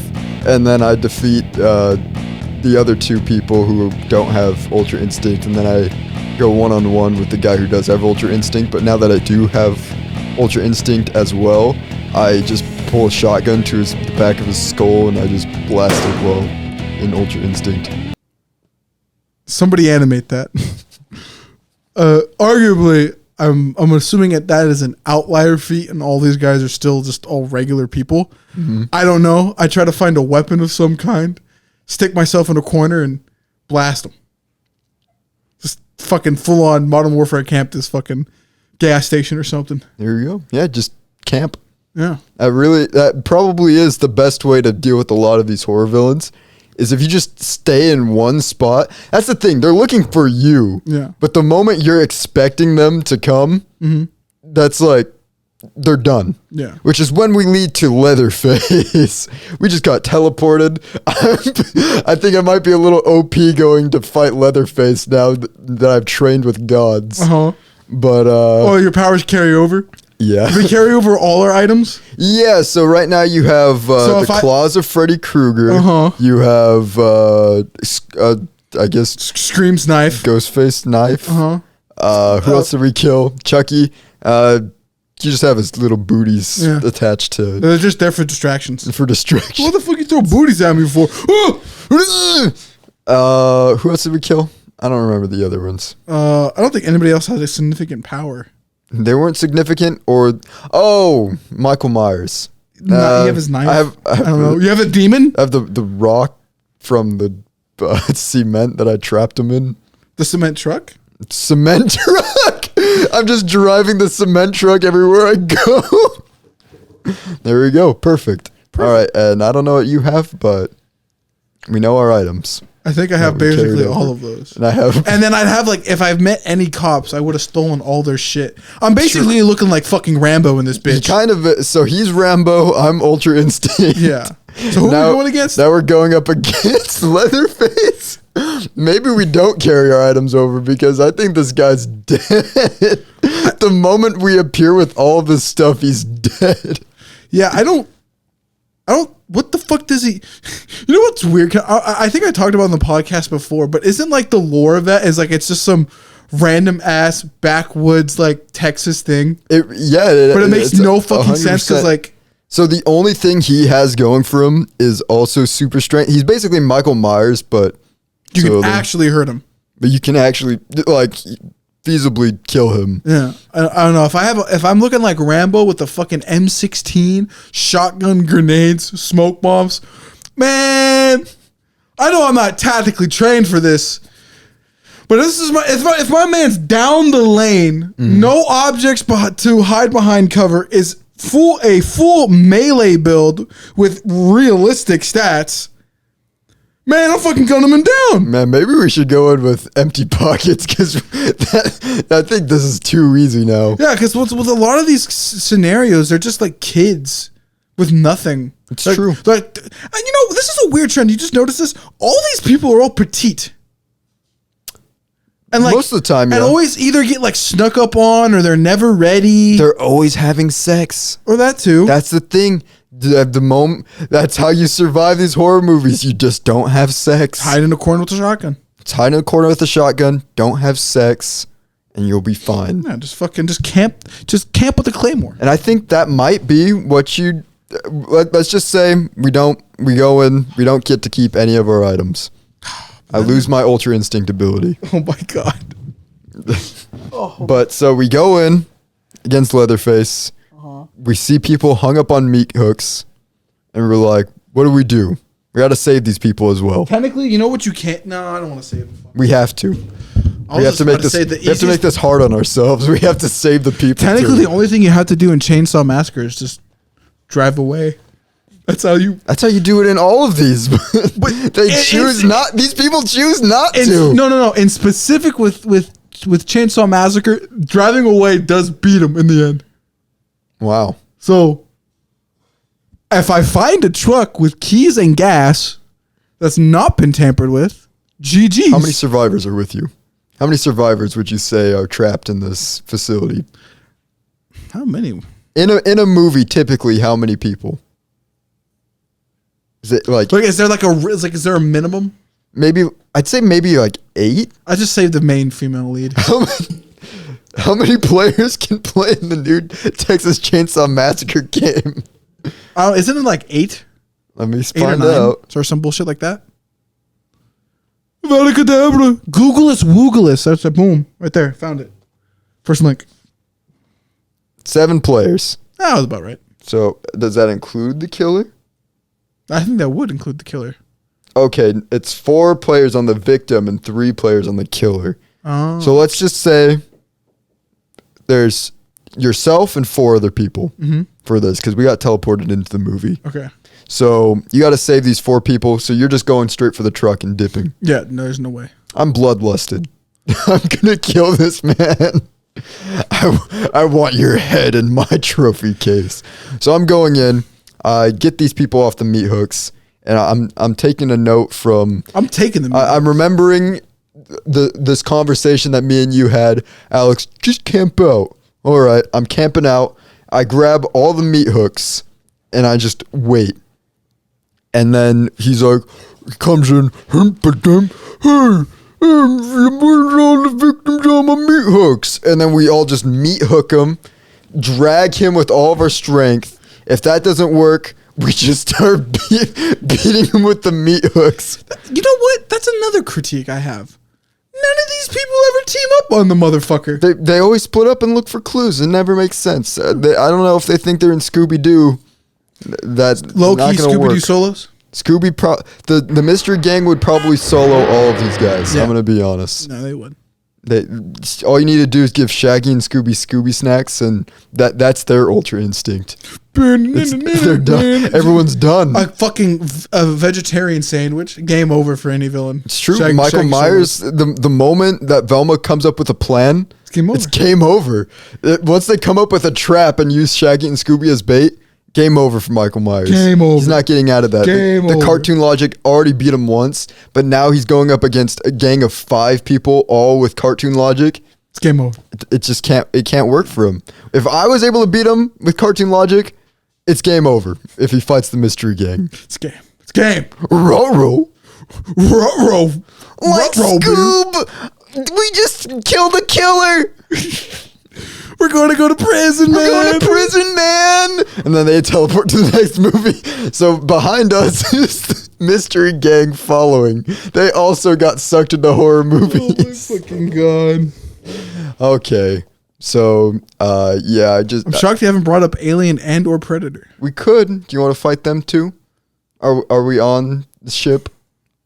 and then I defeat the other 2 people who don't have Ultra Instinct, and then I go one-on-one with the guy who does have Ultra Instinct. But now that I do have Ultra Instinct as well, I just pull a shotgun to the back of his skull, and I just blast it while in Ultra Instinct. Somebody animate that. Arguably, I'm assuming that is an outlier feat, and all these guys are still just all regular people. Mm-hmm. I don't know. I try to find a weapon of some kind, stick myself in a corner, and blast them. Just fucking full on Modern Warfare camp this fucking gas station or something. There you go. Yeah, just camp. Yeah. That probably is the best way to deal with a lot of these horror villains. Is if you just stay in one spot. That's the thing. They're looking for you. Yeah. But the moment you're expecting them to come, that's like, they're done. Yeah. Which is when we lead to Leatherface. We just got teleported. I think I might be a little OP going to fight Leatherface now that I've trained with gods. Uh-huh. But, your powers carry over? Yeah. Do we carry over all our items? Yeah, so right now you have the claws of Freddy Krueger. Uh-huh. You have, I guess... Scream's knife. Ghostface knife. Uh-huh. Who else did we kill? Chucky. You just have his little booties attached to... They're just there for distractions. For distraction. What the fuck you throw booties at me for? Who else did we kill? I don't remember the other ones. I don't think anybody else has a significant power. They weren't significant, Michael Myers. You have his knife. I don't know. You have a demon. I have the rock from the cement that I trapped him in. The cement truck. Cement truck. I'm just driving the cement truck everywhere I go. There we go. Perfect. All right, and I don't know what you have, but we know our items. I think I have basically all of those. And then I'd have if I've met any cops, I would have stolen all their shit. I'm basically looking like fucking Rambo in this bitch. So he's Rambo, I'm Ultra Instinct. Yeah. So who are we going against? Now we're going up against Leatherface. Maybe we don't carry our items over because I think this guy's dead. The moment we appear with all this stuff, he's dead. Yeah, I don't. What the fuck does he? You know what's weird? I think I talked about it on the podcast before, but isn't the lore of that is it's just some random ass backwoods like Texas thing. But it makes no fucking sense because like. So the only thing he has going for him is also super strength. He's basically Michael Myers, but you can actually hurt him. But you can actually like feasibly kill him. Yeah, I don't know if I'm looking like Rambo with the fucking M16, shotgun, grenades, smoke bombs. Man, I know I'm not tactically trained for this, but this is if my man's down the lane, no objects to hide behind cover, is a full melee build with realistic stats. Man, I'm fucking gunning him down. Man, maybe we should go in with empty pockets because I think this is too easy now. Yeah, because with a lot of these scenarios, they're just like kids with nothing. It's true. Like, and this is a weird trend. You just notice this? All these people are all petite. And like most of the time, and always either get like snuck up on or they're never ready. They're always having sex. Or that too. That's the thing. The moment that's how you survive these horror movies. You just don't have sex. Hide in a corner with a shotgun. Hide in a corner with a shotgun. Don't have sex, and you'll be fine. Yeah, just camp. Just camp with the claymore. And I think that might be what you. Let's just say we go in. We don't get to keep any of our items. I lose my ultra instinct ability. Oh my god. But so we go in against Leatherface. We see people hung up on meat hooks, and we're like, what do? We got to save these people as well. Technically, you know what you can't. No, I don't want to save them. We have to. We have to make this hard on ourselves. We have to save the people. Technically, the only thing you have to do in Chainsaw Massacre is just drive away. That's how you do it in all of these. But these people choose not to. No. In specific with Chainsaw Massacre, driving away does beat them in the end. Wow. So if I find a truck with keys and gas that's not been tampered with, GG's. How many survivors are with you? How many survivors would you say are trapped in this facility? How many? In a movie, typically, how many people? Is it like is there a minimum? Maybe I'd say maybe like 8. I just saved the main female lead. How many players can play in the new Texas Chainsaw Massacre game? Isn't it like 8? Let me find out. Or some bullshit like that. Valacadabra. Google-less, Woogle-less. That's a boom. Right there. Found it. First link. 7 players. That was about right. So does that include the killer? I think that would include the killer. Okay, it's 4 players on the victim and 3 players on the killer. Oh. So let's just say there's yourself and 4 other people for this because we got teleported into the movie. Okay. So you got to save these 4 people. So you're just going straight for the truck and dipping. Yeah, no, there's no way. I'm bloodlusted. I'm going to kill this man. I want your head in my trophy case. So I'm going in. I get these people off the meat hooks. And I'm taking a note from... I'm taking them. I'm remembering this conversation that me and you had. Alex, just camp out. All right, I'm camping out. I grab all the meat hooks, and I just wait. And then he's like, he comes in, hey, where's all the victims on my meat hooks? And then we all just meat hook him, drag him with all of our strength. If that doesn't work... we just start beating him with the meat hooks. You know what? That's another critique I have. None of these people ever team up on the motherfucker. They always split up and look for clues. It never makes sense. I don't know if they think they're in Scooby-Doo. That's low-key Scooby-Doo solos? The mystery gang would probably solo all of these guys. Yeah. I'm going to be honest. No, they would. All you need to do is give Shaggy and Scooby snacks, and that's their ultra instinct. They're done. Everyone's done. A fucking vegetarian sandwich. Game over for any villain. It's true. Michael Myers, the moment that Velma comes up with a plan, it's game over. Once they come up with a trap and use Shaggy and Scooby as bait, game over for Michael Myers. Game over. He's not getting out of that. The cartoon logic already beat him once, but now he's going up against a gang of 5 people, all with cartoon logic. It's game over. It just can't work for him. If I was able to beat him with cartoon logic, it's game over if he fights the mystery gang. It's game. It's game. Ruh-roh. Ruh-roh. Like Scoob. We just killed a killer. We're going to go to prison, man. We're going to prison, man. And then they teleport to the next movie. So behind us is the mystery gang following. They also got sucked into horror movies. Oh my fucking god. Okay. So, yeah, I'm shocked you haven't brought up Alien and or Predator. we could. Do you want to fight them too? Are we on the ship?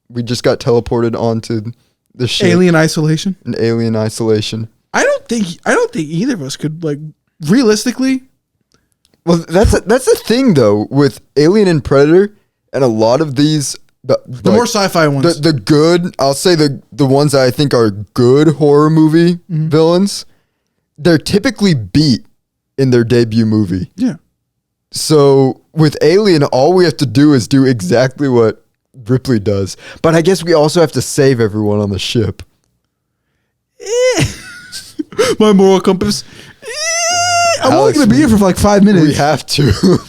We just got teleported onto the ship. Alien Isolation. An alien isolation. I don't think either of us could, like, realistically. Well, that's the thing though with Alien and Predator, and a lot of these The more sci-fi ones. the good, I'll say the ones that I think are good horror movie villains, they're typically beat in their debut movie. Yeah. So with Alien, all we have to do is do exactly what Ripley does. But I guess we also have to save everyone on the ship. My moral compass. I'm only Alex, going to be here for like 5 minutes. We have to.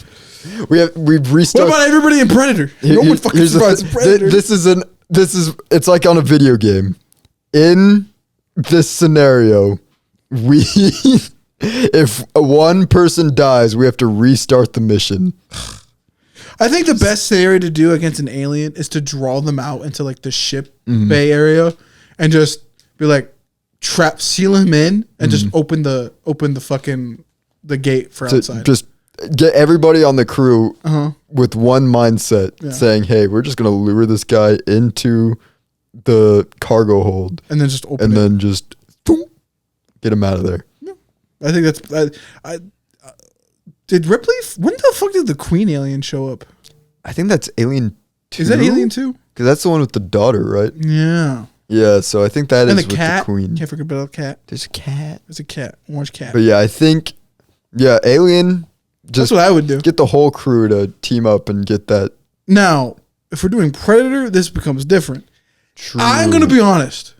We've restarted. What about everybody in Predator? No one fucking survives Predator. It's like on a video game. In this scenario, if one person dies, we have to restart the mission. I think the best scenario to do against an alien is to draw them out into like the ship bay area and just be like, seal him in and just open the fucking the gate for outside. Just get everybody on the crew with one mindset saying, hey, we're just going to lure this guy into the cargo hold. And then just open and it. then just boom, get him out of there. Yeah. I think that's... did Ripley... When the fuck did the Queen alien show up? I think that's Alien 2. Is that Alien 2? Because that's the one with the daughter, right? Yeah. Yeah, so I think that and is the with cat. the Queen. Can't forget about the cat. There's a cat. There's a cat. Orange cat. But yeah, I think... Yeah, Alien... That's what I would do. Get the whole crew to team up and get that. Now, if we're doing Predator, this becomes different. True. I'm going to be honest.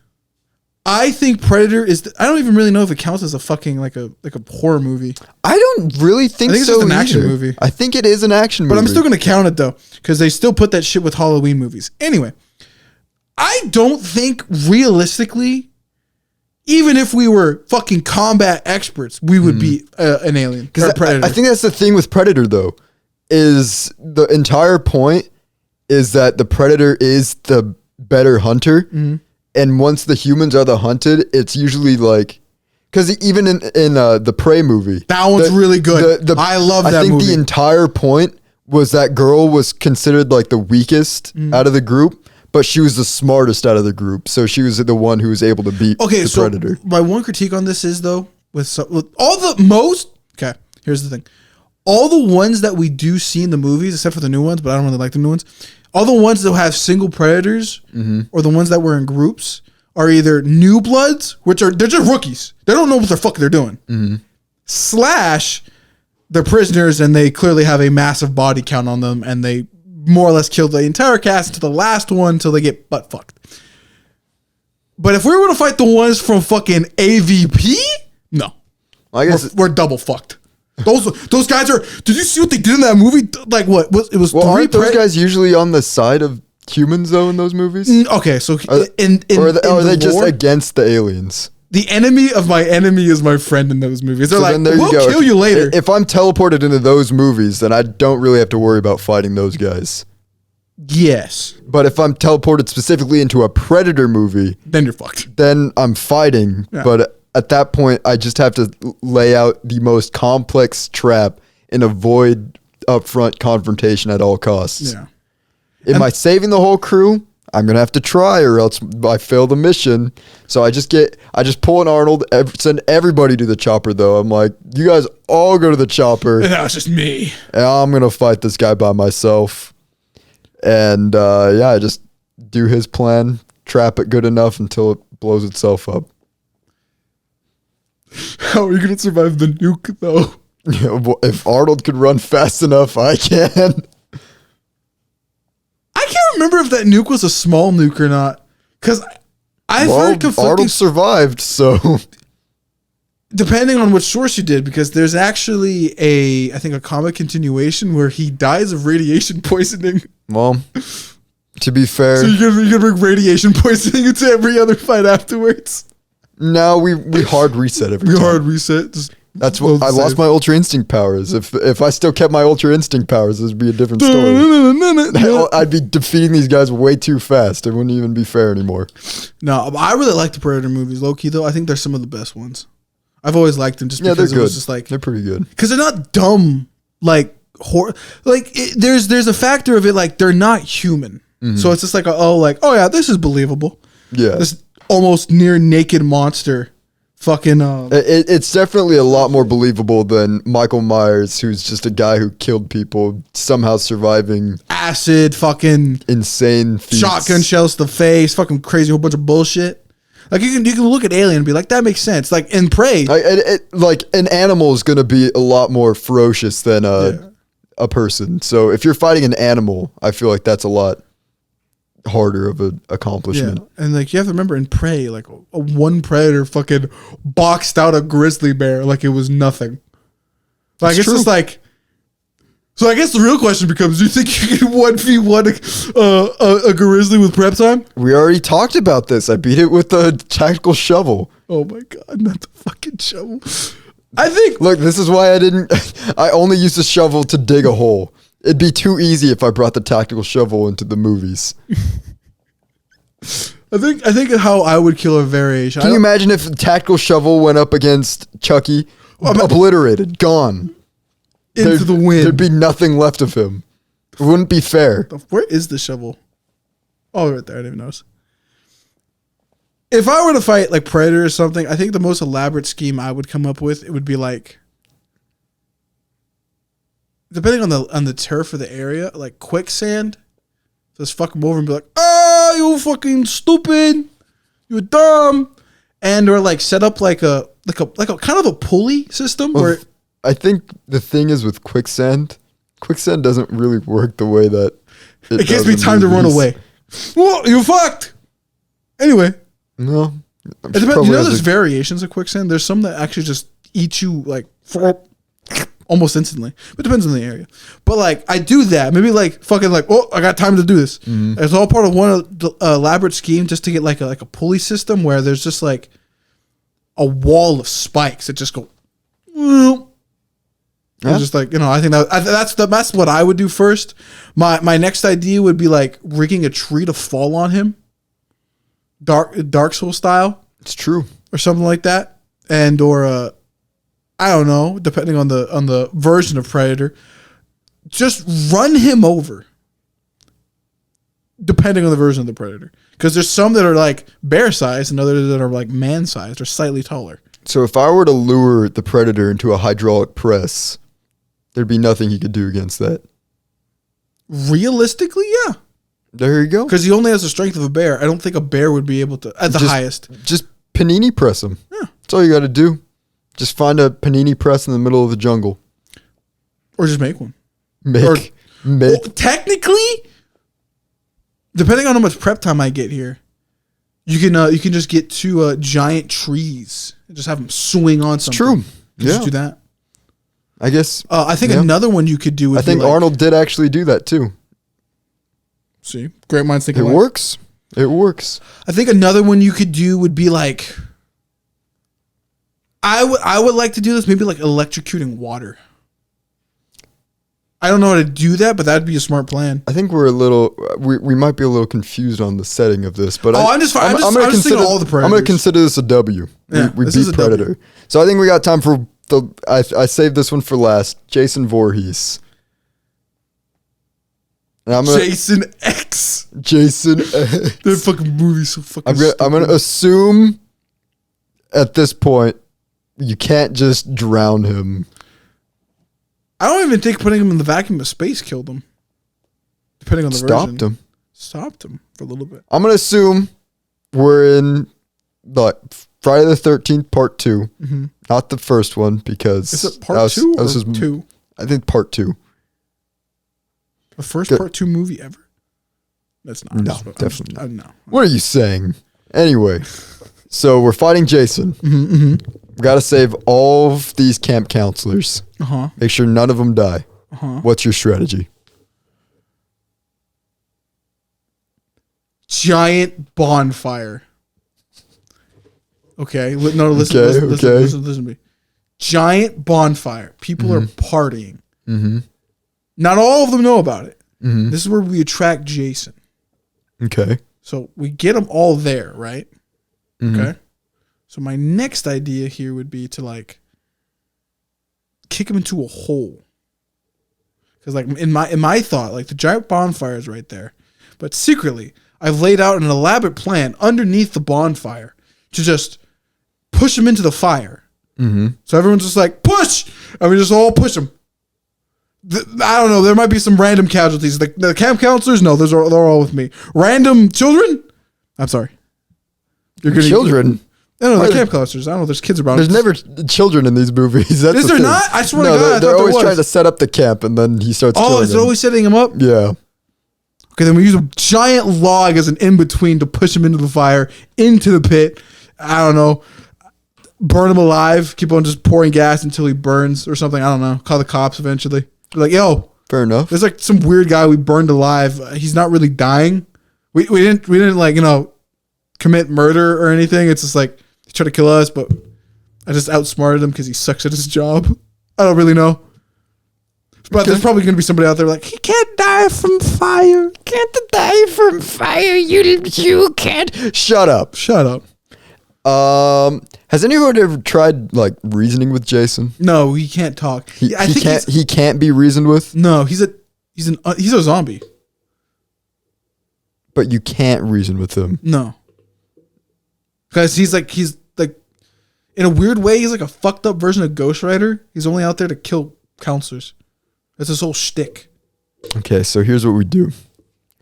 I think Predator is... I don't even really know if it counts as a fucking like a horror movie. I don't really think so. I think it's just an action movie. I think it is an action movie. But I'm still going to count it though, because they still put that shit with Halloween movies. Anyway, I don't think realistically, even if we were fucking combat experts, we would be an alien or a Predator. I think that's the thing with Predator though, is the entire point is that the Predator is the better hunter. And once the humans are the hunted, it's usually like, because even in the Prey movie, that one's really good. I love that movie. I think the entire point was that girl was considered like the weakest out of the group, but she was the smartest out of the group. So she was the one who was able to beat the Predator. My one critique on this is though, with all the most, okay, here's the thing. All the ones that we do see in the movies, except for the new ones, but I don't really like the new ones. All the ones that have single predators or the ones that were in groups are either new bloods, they're just rookies. They don't know what the fuck they're doing. / they're prisoners and they clearly have a massive body count on them and they more or less killed the entire cast to the last one until they get butt fucked. But if we were to fight the ones from fucking AVP, no. I guess we're double fucked. Those guys are. Did you see what they did in that movie? Like what? It was. Well, aren't those guys usually on the side of humans though in those movies? Okay, so are they just against the aliens? The enemy of my enemy is my friend in those movies. They're like, we'll kill you later. If I'm teleported into those movies, then I don't really have to worry about fighting those guys. Yes, but if I'm teleported specifically into a Predator movie, then you're fucked. Then I'm fighting, yeah. But at that point, I just have to lay out the most complex trap and avoid upfront confrontation at all costs. Yeah. Am I saving the whole crew? I'm going to have to try or else I fail the mission. So I just pull an Arnold, send everybody to the chopper though. I'm like, you guys all go to the chopper. And that was just me. And I'm going to fight this guy by myself. And I just do his plan, trap it good enough until it blows itself up. How are you going to survive the nuke, though? If Arnold could run fast enough, I can. I can't remember if that nuke was a small nuke or not. Because I've heard conflicting... Arnold survived, so... Depending on which source you did, because there's actually I think a comic continuation where he dies of radiation poisoning. Well, to be fair... So you're going to bring radiation poisoning into every other fight afterwards? No, we hard reset every We time. hard reset. Just That's what I lost my Ultra Instinct powers. If I still kept my Ultra Instinct powers, this would be a different story. I'd be defeating these guys way too fast. It wouldn't even be fair anymore. No, I really like the Predator movies. Low key though, I think they're some of the best ones. I've always liked them just Yeah, because they're it good. was just like They're pretty good. because they're not dumb like horror. Like there's a factor of it like they're not human. So it's just like oh yeah, this is believable. Yeah. This almost near naked monster. Fucking It's definitely a lot more believable than Michael Myers, who's just a guy who killed people, somehow surviving acid, fucking insane feats. shotgun shells to the face, fucking crazy whole bunch of bullshit. Like you can look at Alien and be like, that makes sense. Like in Prey, Like an animal is going to be a lot more ferocious than a person. So if you're fighting an animal, I feel like that's a lot harder of an accomplishment. and like you have to remember in Prey, like a one predator fucking boxed out a grizzly bear like it was nothing. Like it's true. just like. So I guess the real question becomes: do you think you can 1v1 a grizzly with prep time? We already talked about this. I beat it with a tactical shovel. Oh my god, not the fucking shovel. I think. Look, this is why I only used a shovel to dig a hole. It'd be too easy if I brought the tactical shovel into the movies. I think how I would kill a variation. Can you imagine if the tactical shovel went up against Chucky? Obliterated, gone. Into the wind. There'd be nothing left of him. It wouldn't be fair. Where is the shovel? Oh, right there. I didn't even notice. If I were to fight like Predator or something, I think the most elaborate scheme I would come up with, it would be like, depending on the turf of the area, like quicksand. Just fuck them over and be like, "Ah, you fucking stupid, you dumb," and or like set up like a kind of a pulley system where. I think the thing is with quicksand doesn't really work the way that it gives me time to run away. Well, you fucked. Anyway. No. There's variations of quicksand. There's some that actually just eat you like almost instantly. But it depends on the area. But like I do that. Maybe like fucking like, oh, I got time to do this. Mm-hmm. It's all part of one elaborate scheme just to get like a pulley system where there's just like a wall of spikes that just go. Yeah. Just like, I think that's what I would do first. My next idea would be like rigging a tree to fall on him. Dark Soul style. It's true. Or something like that. And or I don't know, depending on the version of Predator. Just run him over. Depending on the version of the Predator. Because there's some that are like bear size and others that are like man sized or slightly taller. So if I were to lure the Predator into a hydraulic press, there'd be nothing he could do against that. Realistically, yeah. There you go. Because he only has the strength of a bear. I don't think a bear would be able to, at the highest. Just panini press him. Yeah. That's all you got to do. Just find a panini press in the middle of the jungle. Or just make one. Make. Well, technically, depending on how much prep time I get here, you can just get two giant trees and just have them swing on something. It's true. Just do that. I guess. I think another one you could do would I think Arnold did actually do that too. See, great minds think alike. It works. It works. I think another one you could do would be like, I would like to do this, maybe like electrocuting water. I don't know how to do that, but that'd be a smart plan. I think we're we might be a little confused on the setting of this, but I'm just thinking all the Predators. I'm going to consider this a W. Yeah, we beat Predator. W. So I think we got time for I saved this one for last. Jason Voorhees. Jason X. Jason X. That fucking movie's so fucking I'm gonna assume at this point you can't just drown him. I don't even think putting him in the vacuum of space killed him. Depending on the version. Stopped him for a little bit. I'm gonna assume we're in like Friday the 13th Part 2. Mm-hmm. Not the first one because is it Part 2 or 2? I think Part 2. The first Part 2 movie ever? That's not. No, definitely not. No. What are you saying? Anyway, so we're fighting Jason. Mm-hmm, mm-hmm. We got to save all of these camp counselors. Uh-huh. Make sure none of them die. Uh-huh. What's your strategy? Giant bonfire. Okay. No, listen, Okay. listen to me. Giant bonfire. People are partying. Mm-hmm. Not all of them know about it. Mm-hmm. This is where we attract Jason. Okay. So we get them all there, right? Mm-hmm. Okay. So my next idea here would be to like kick him into a hole. Because like in my thought, like the giant bonfire is right there, but secretly I've laid out an elaborate plan underneath the bonfire to just push him into the fire. Mm-hmm. So everyone's just like push, and we just all push him. I don't know. There might be some random casualties. The camp counselors, no, they're all with me. Random children. I'm sorry. You're gonna Children. No, they're camp counselors. I don't know. There's kids around. There's never children in these movies. That's Is the there thing. not? I swear to No, God, I they're thought always there trying to was. set up the camp, and then he starts. Oh, killing is it them. always setting him up? Yeah. Okay, then we use a giant log as an in-between to push him into the fire, into the pit. I don't know. Burn him alive. Keep on just pouring gas until he burns or something. I don't know. Call the cops eventually. Be like, yo, Fair enough. there's like some weird guy we burned alive. He's not really dying. We didn't like, commit murder or anything. It's just like he tried to kill us, but I just outsmarted him because he sucks at his job. I don't really know. But there's probably going to be somebody out there like, he can't die from fire. Can't die from fire. You can't. Shut up. Shut up. Has anyone ever tried like reasoning with Jason? No, he can't talk. He can't be reasoned with. No, he's a zombie. But you can't reason with him. No. Because he's like in a weird way, he's like a fucked up version of Ghost Rider. He's only out there to kill counselors. That's his whole shtick. Okay, so here's what we do.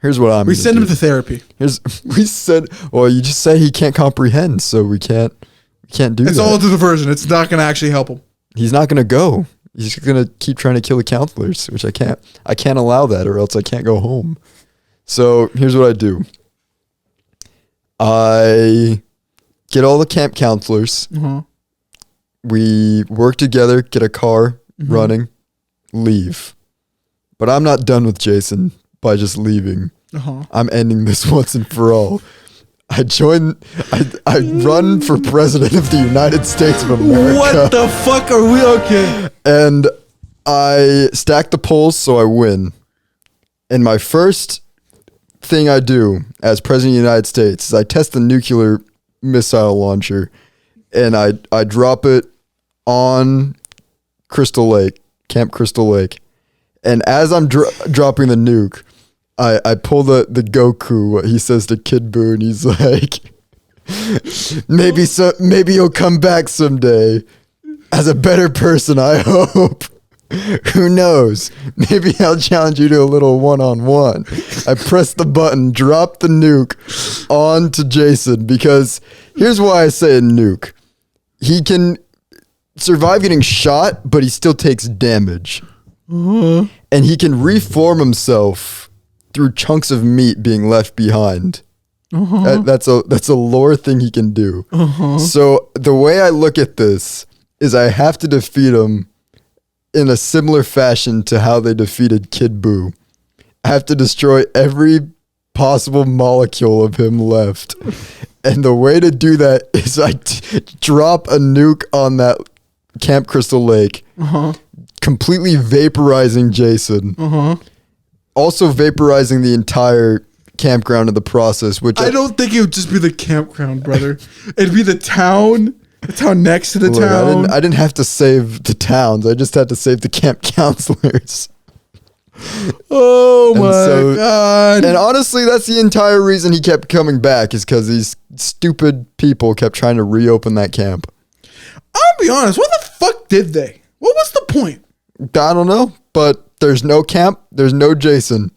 Here's what We send him to therapy. Well, you just say he can't comprehend, so we can't do It's that. all to the version. It's not going to actually help him. He's not gonna go. He's gonna keep trying to kill the counselors, which I can't allow that, or else I can't go home. So here's what I do. I get all the camp counselors. Uh-huh. We work together, get a car running, leave. But I'm not done with Jason by just leaving. Uh-huh. I'm ending this once and for all. I run for president of the United States of America. What the fuck are we okay? And I stack the polls so I win. And my first thing I do as president of the United States is I test the nuclear missile launcher, and I drop it on Crystal Lake, Camp Crystal Lake. And as I'm dropping the nuke, I pull the Goku, what he says to Kid Buu, and he's like, maybe you'll come back someday as a better person, I hope. Who knows? Maybe I'll challenge you to a little one-on-one. I press the button, drop the nuke onto Jason, because here's why I say a nuke. He can survive getting shot, but he still takes damage. Uh-huh. And he can reform himself through chunks of meat being left behind. Uh-huh. That's a lore thing he can do. Uh-huh. So the way I look at this is I have to defeat him in a similar fashion to how they defeated Kid Buu. I have to destroy every possible molecule of him left. And the way to do that is I drop a nuke on that Camp Crystal Lake, Uh-huh. completely vaporizing Jason. Uh-huh. Also vaporizing the entire campground in the process, which I don't think it would just be the campground, brother. It'd be the town next to the Look, town. I didn't have to save the towns. I just had to save the camp counselors. Oh And my so- god. And honestly, that's the entire reason he kept coming back, is because these stupid people kept trying to reopen that camp. I'll be honest, what the fuck did they? What was the point? I don't know, but there's no camp. There's no Jason.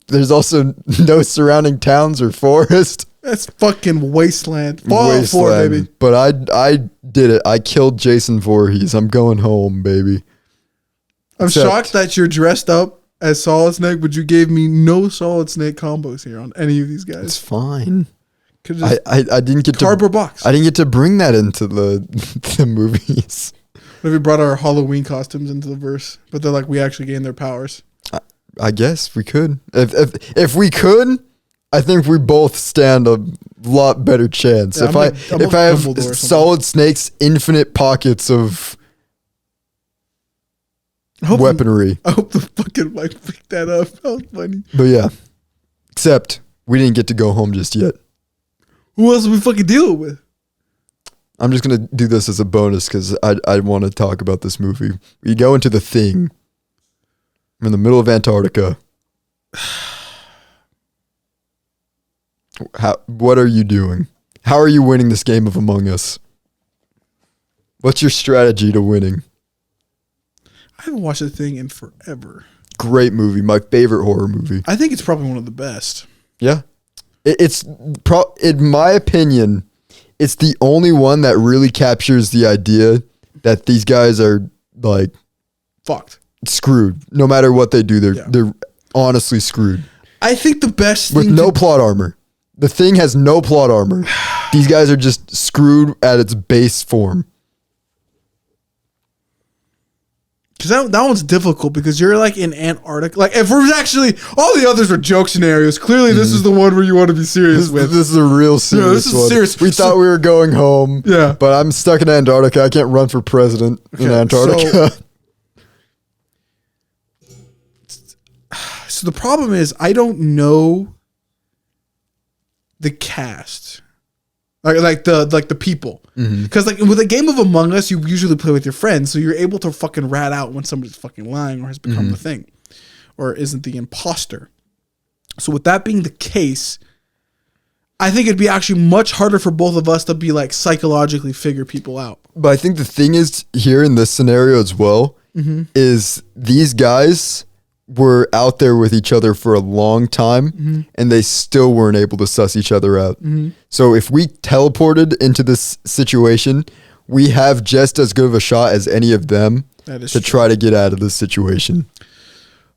There's also no surrounding towns or forest. That's fucking wasteland. Fallout 4, Wasteland. baby. But I did it. I killed Jason Voorhees. I'm going home, baby. I'm Except- shocked that you're dressed up as Solid Snake, but you gave me no Solid Snake combos here on any of these It's guys. fine. Could just I didn't get cardboard to. box. I didn't get to bring that into the movies. What if we brought our Halloween costumes into the verse, but they're like we actually gained their powers? I guess we could. If we could, I think we both stand a lot better chance. Yeah, if I have Solid Snake's infinite pockets of weaponry. I hope the fucking wife picked that up. That was funny. But yeah, except we didn't get to go home just yet. Who else are we fucking dealing with? I'm just going to do this as a bonus because I want to talk about this movie. We go into the Thing. I'm in the middle of Antarctica. What are you doing? How are you winning this game of Among Us? What's your strategy to winning? I haven't watched The Thing in forever. Great movie. My favorite horror movie. I think it's probably one of the best. Yeah. In my opinion, it's the only one that really captures the idea that these guys are like fucked, screwed. No matter what they do, they're honestly screwed. I think the best with no plot armor. The Thing has no plot armor. These guys are just screwed at its base form. Because that one's difficult because you're like in Antarctica. Like if we're actually, all the others were joke scenarios. Clearly this is the one where you want to be serious with. This is a real serious this is one. Serious. We thought we were going home. Yeah. But I'm stuck in Antarctica. I can't run for president in Antarctica. So the problem is I don't know the cast. Like the people. Because like with a game of Among Us, you usually play with your friends, so you're able to fucking rat out when somebody's fucking lying or has become the thing. Or isn't the imposter. So with that being the case, I think it'd be actually much harder for both of us to be like psychologically figure people out. But I think the thing is here in this scenario as well, is these guys were out there with each other for a long time and they still weren't able to suss each other out. So if we teleported into this situation, we have just as good of a shot as any of them to try to get out of this situation.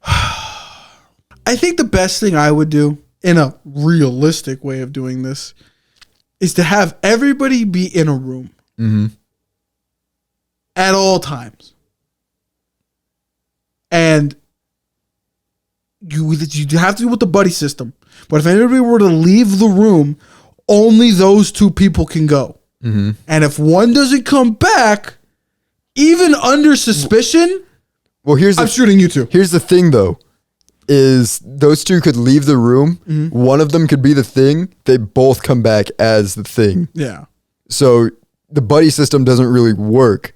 I think the best thing I would do in a realistic way of doing this is to have everybody be in a room at all times. And you have to do with the buddy system. But if anybody were to leave the room, only those two people can go. And if one doesn't come back, even under suspicion, I'm shooting you two. Here's the thing, though, is those two could leave the room. One of them could be the Thing. They both come back as the Thing. Yeah. So the buddy system doesn't really work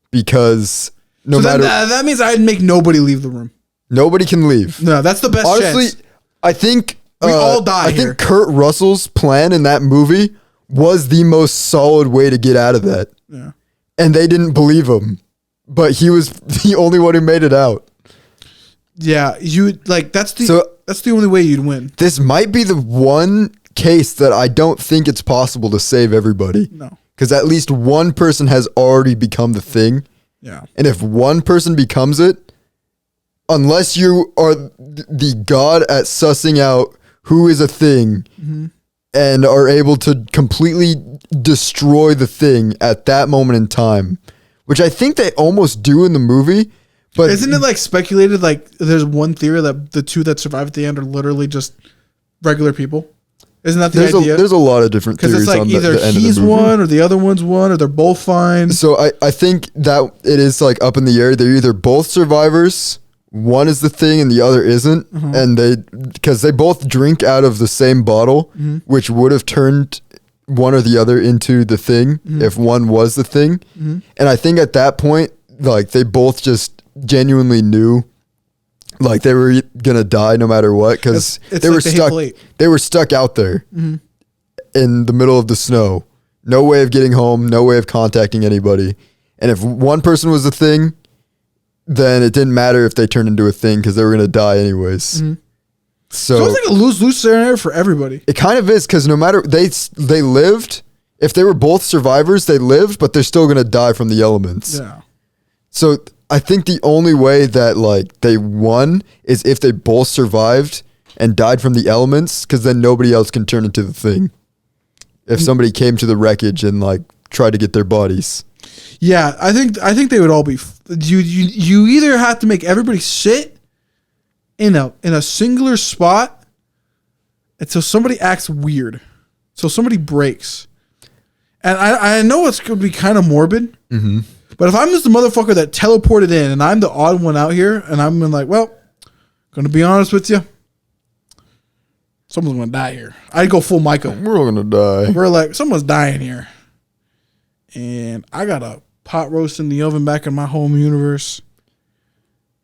because that means I'd make nobody leave the room. Nobody can leave. No, that's the best Honestly, chance. I think we all die I think Kurt Russell's plan in that movie was the most solid way to get out of that. Yeah. And they didn't believe him. But he was the only one who made it out. Yeah, that's the only way you'd win. This might be the one case that I don't think it's possible to save everybody. No. Because at least one person has already become the Thing. Yeah. And if one person becomes it, unless you are the god at sussing out who is a Thing and are able to completely destroy the Thing at that moment in time, which I think they almost do in the movie. But isn't it like speculated, like there's one theory that the two that survive at the end are literally just regular people? Isn't that the idea? There's a lot of different theories. Because it's like on either the end he's of the movie. one or the other one's one or they're both fine. So I think that it is like up in the air. They're either both survivors, one is the Thing and the other isn't, and because they both drink out of the same bottle, which would have turned one or the other into the Thing if one was the Thing. And I think at that point, like they both just genuinely knew like they were gonna die no matter what, because they were stuck. They were stuck out there in the middle of the snow. No way of getting home. No way of contacting anybody. And if one person was the Thing, then it didn't matter if they turned into a Thing because they were gonna die anyways. So it's like a lose-lose scenario for everybody. It kind of is, because no matter they lived. If they were both survivors, they lived, but they're still gonna die from the elements. Yeah. So I think the only way that like they won is if they both survived and died from the elements, because then nobody else can turn into the Thing. If somebody came to the wreckage and like tried to get their bodies. Yeah, I think they would all be. You either have to make everybody sit in a singular spot until somebody acts weird. So somebody breaks. And I know it's going to be kind of morbid. Mm-hmm. But if I'm just the motherfucker that teleported in and I'm the odd one out here and I'm like, well, going to be honest with you, someone's going to die here. I'd go full Micah. We're all going to die. We're like, someone's dying here. And I got a pot roast in the oven back in my home universe.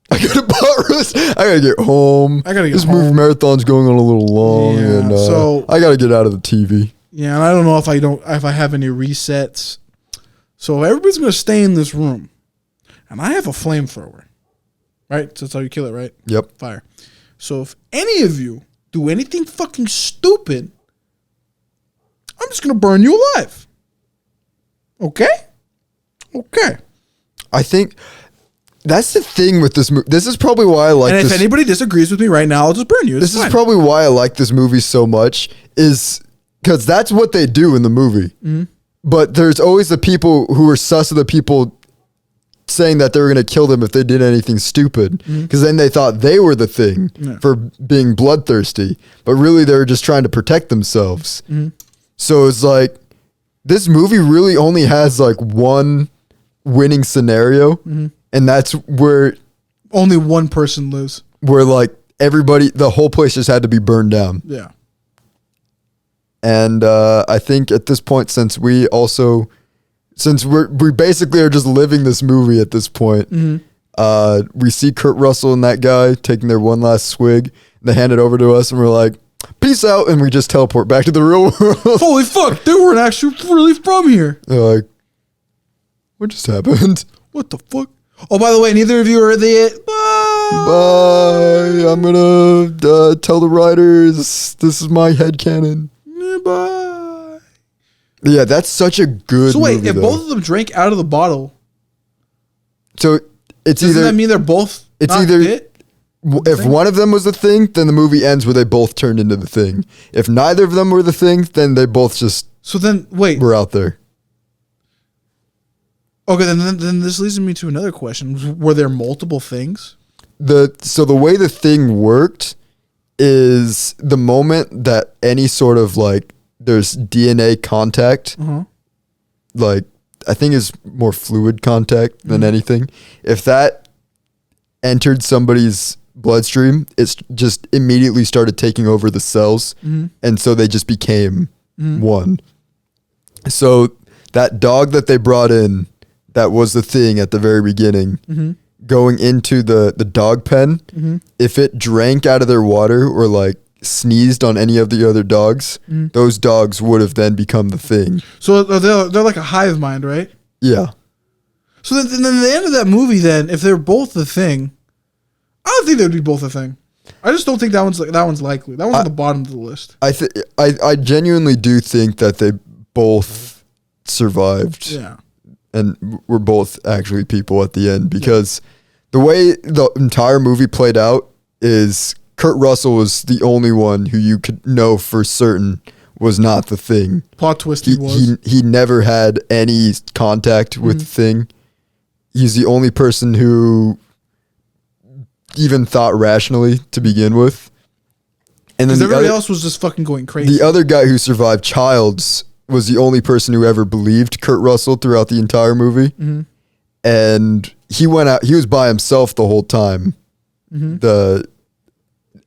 I got a pot roast. I got to get home. This movie marathon's going on a little long. Yeah, and so I got to get out of the TV. Yeah, and I don't know if I have any resets. So everybody's going to stay in this room. And I have a flamethrower. Right? So that's how you kill it, right? Yep. Fire. So if any of you do anything fucking stupid, I'm just going to burn you alive. Okay? Okay. I think that's the thing with this movie. This is probably why I like this. And if anybody disagrees with me right now, I'll just burn you. This is probably why I like this movie so much, is because that's what they do in the movie. Mm-hmm. But there's always the people who are sus of the people saying that they were going to kill them if they did anything stupid, because then they thought they were the thing for being bloodthirsty. But really, they were just trying to protect themselves. Mm-hmm. So it's like, this movie really only has like one winning scenario, and that's where only one person lives. Where like everybody, the whole place just had to be burned down. Yeah. And I think at this point, since we basically are just living this movie at this point, we see Kurt Russell and that guy taking their one last swig. They hand it over to us, and we're like, peace out, and we just teleport back to the real world. Holy fuck, they weren't actually really from here. They're like, what just happened? What the fuck? Oh, by the way, neither of you are the... Bye. I'm gonna tell the writers this is my headcanon. Bye. Yeah, that's such a good So wait, movie, if though. both of them drank out of the bottle, so it's doesn't either... that mean they're both it's not either... it? If one of them was the thing, then the movie ends where they both turned into the thing. If neither of them were the thing, then they both just So then, wait. were out there. Okay, then this leads me to another question. Were there multiple things? So the way the thing worked is the moment that any sort of like there's DNA contact, like I think is more fluid contact than anything. If that entered somebody's bloodstream, it's just immediately started taking over the cells, and so they just became one. So that dog that they brought in, that was the thing at the very beginning, going into the dog pen, if it drank out of their water or like sneezed on any of the other dogs, those dogs would have then become the thing. So they're like a hive mind, right? Yeah. So then at the end of that movie, then, if they're both the thing, I don't think they'd be both a thing. I just don't think that one's likely. That one's at the bottom of the list. I genuinely do think that they both survived. Yeah. And were both actually people at the end, because the way the entire movie played out is Kurt Russell was the only one who you could know for certain was not the thing. Plot twist he was. He never had any contact with the thing. He's the only person who even thought rationally to begin with. And then everybody else was just fucking going crazy. The other guy who survived Childs was the only person who ever believed Kurt Russell throughout the entire movie. And he went out, he was by himself the whole time the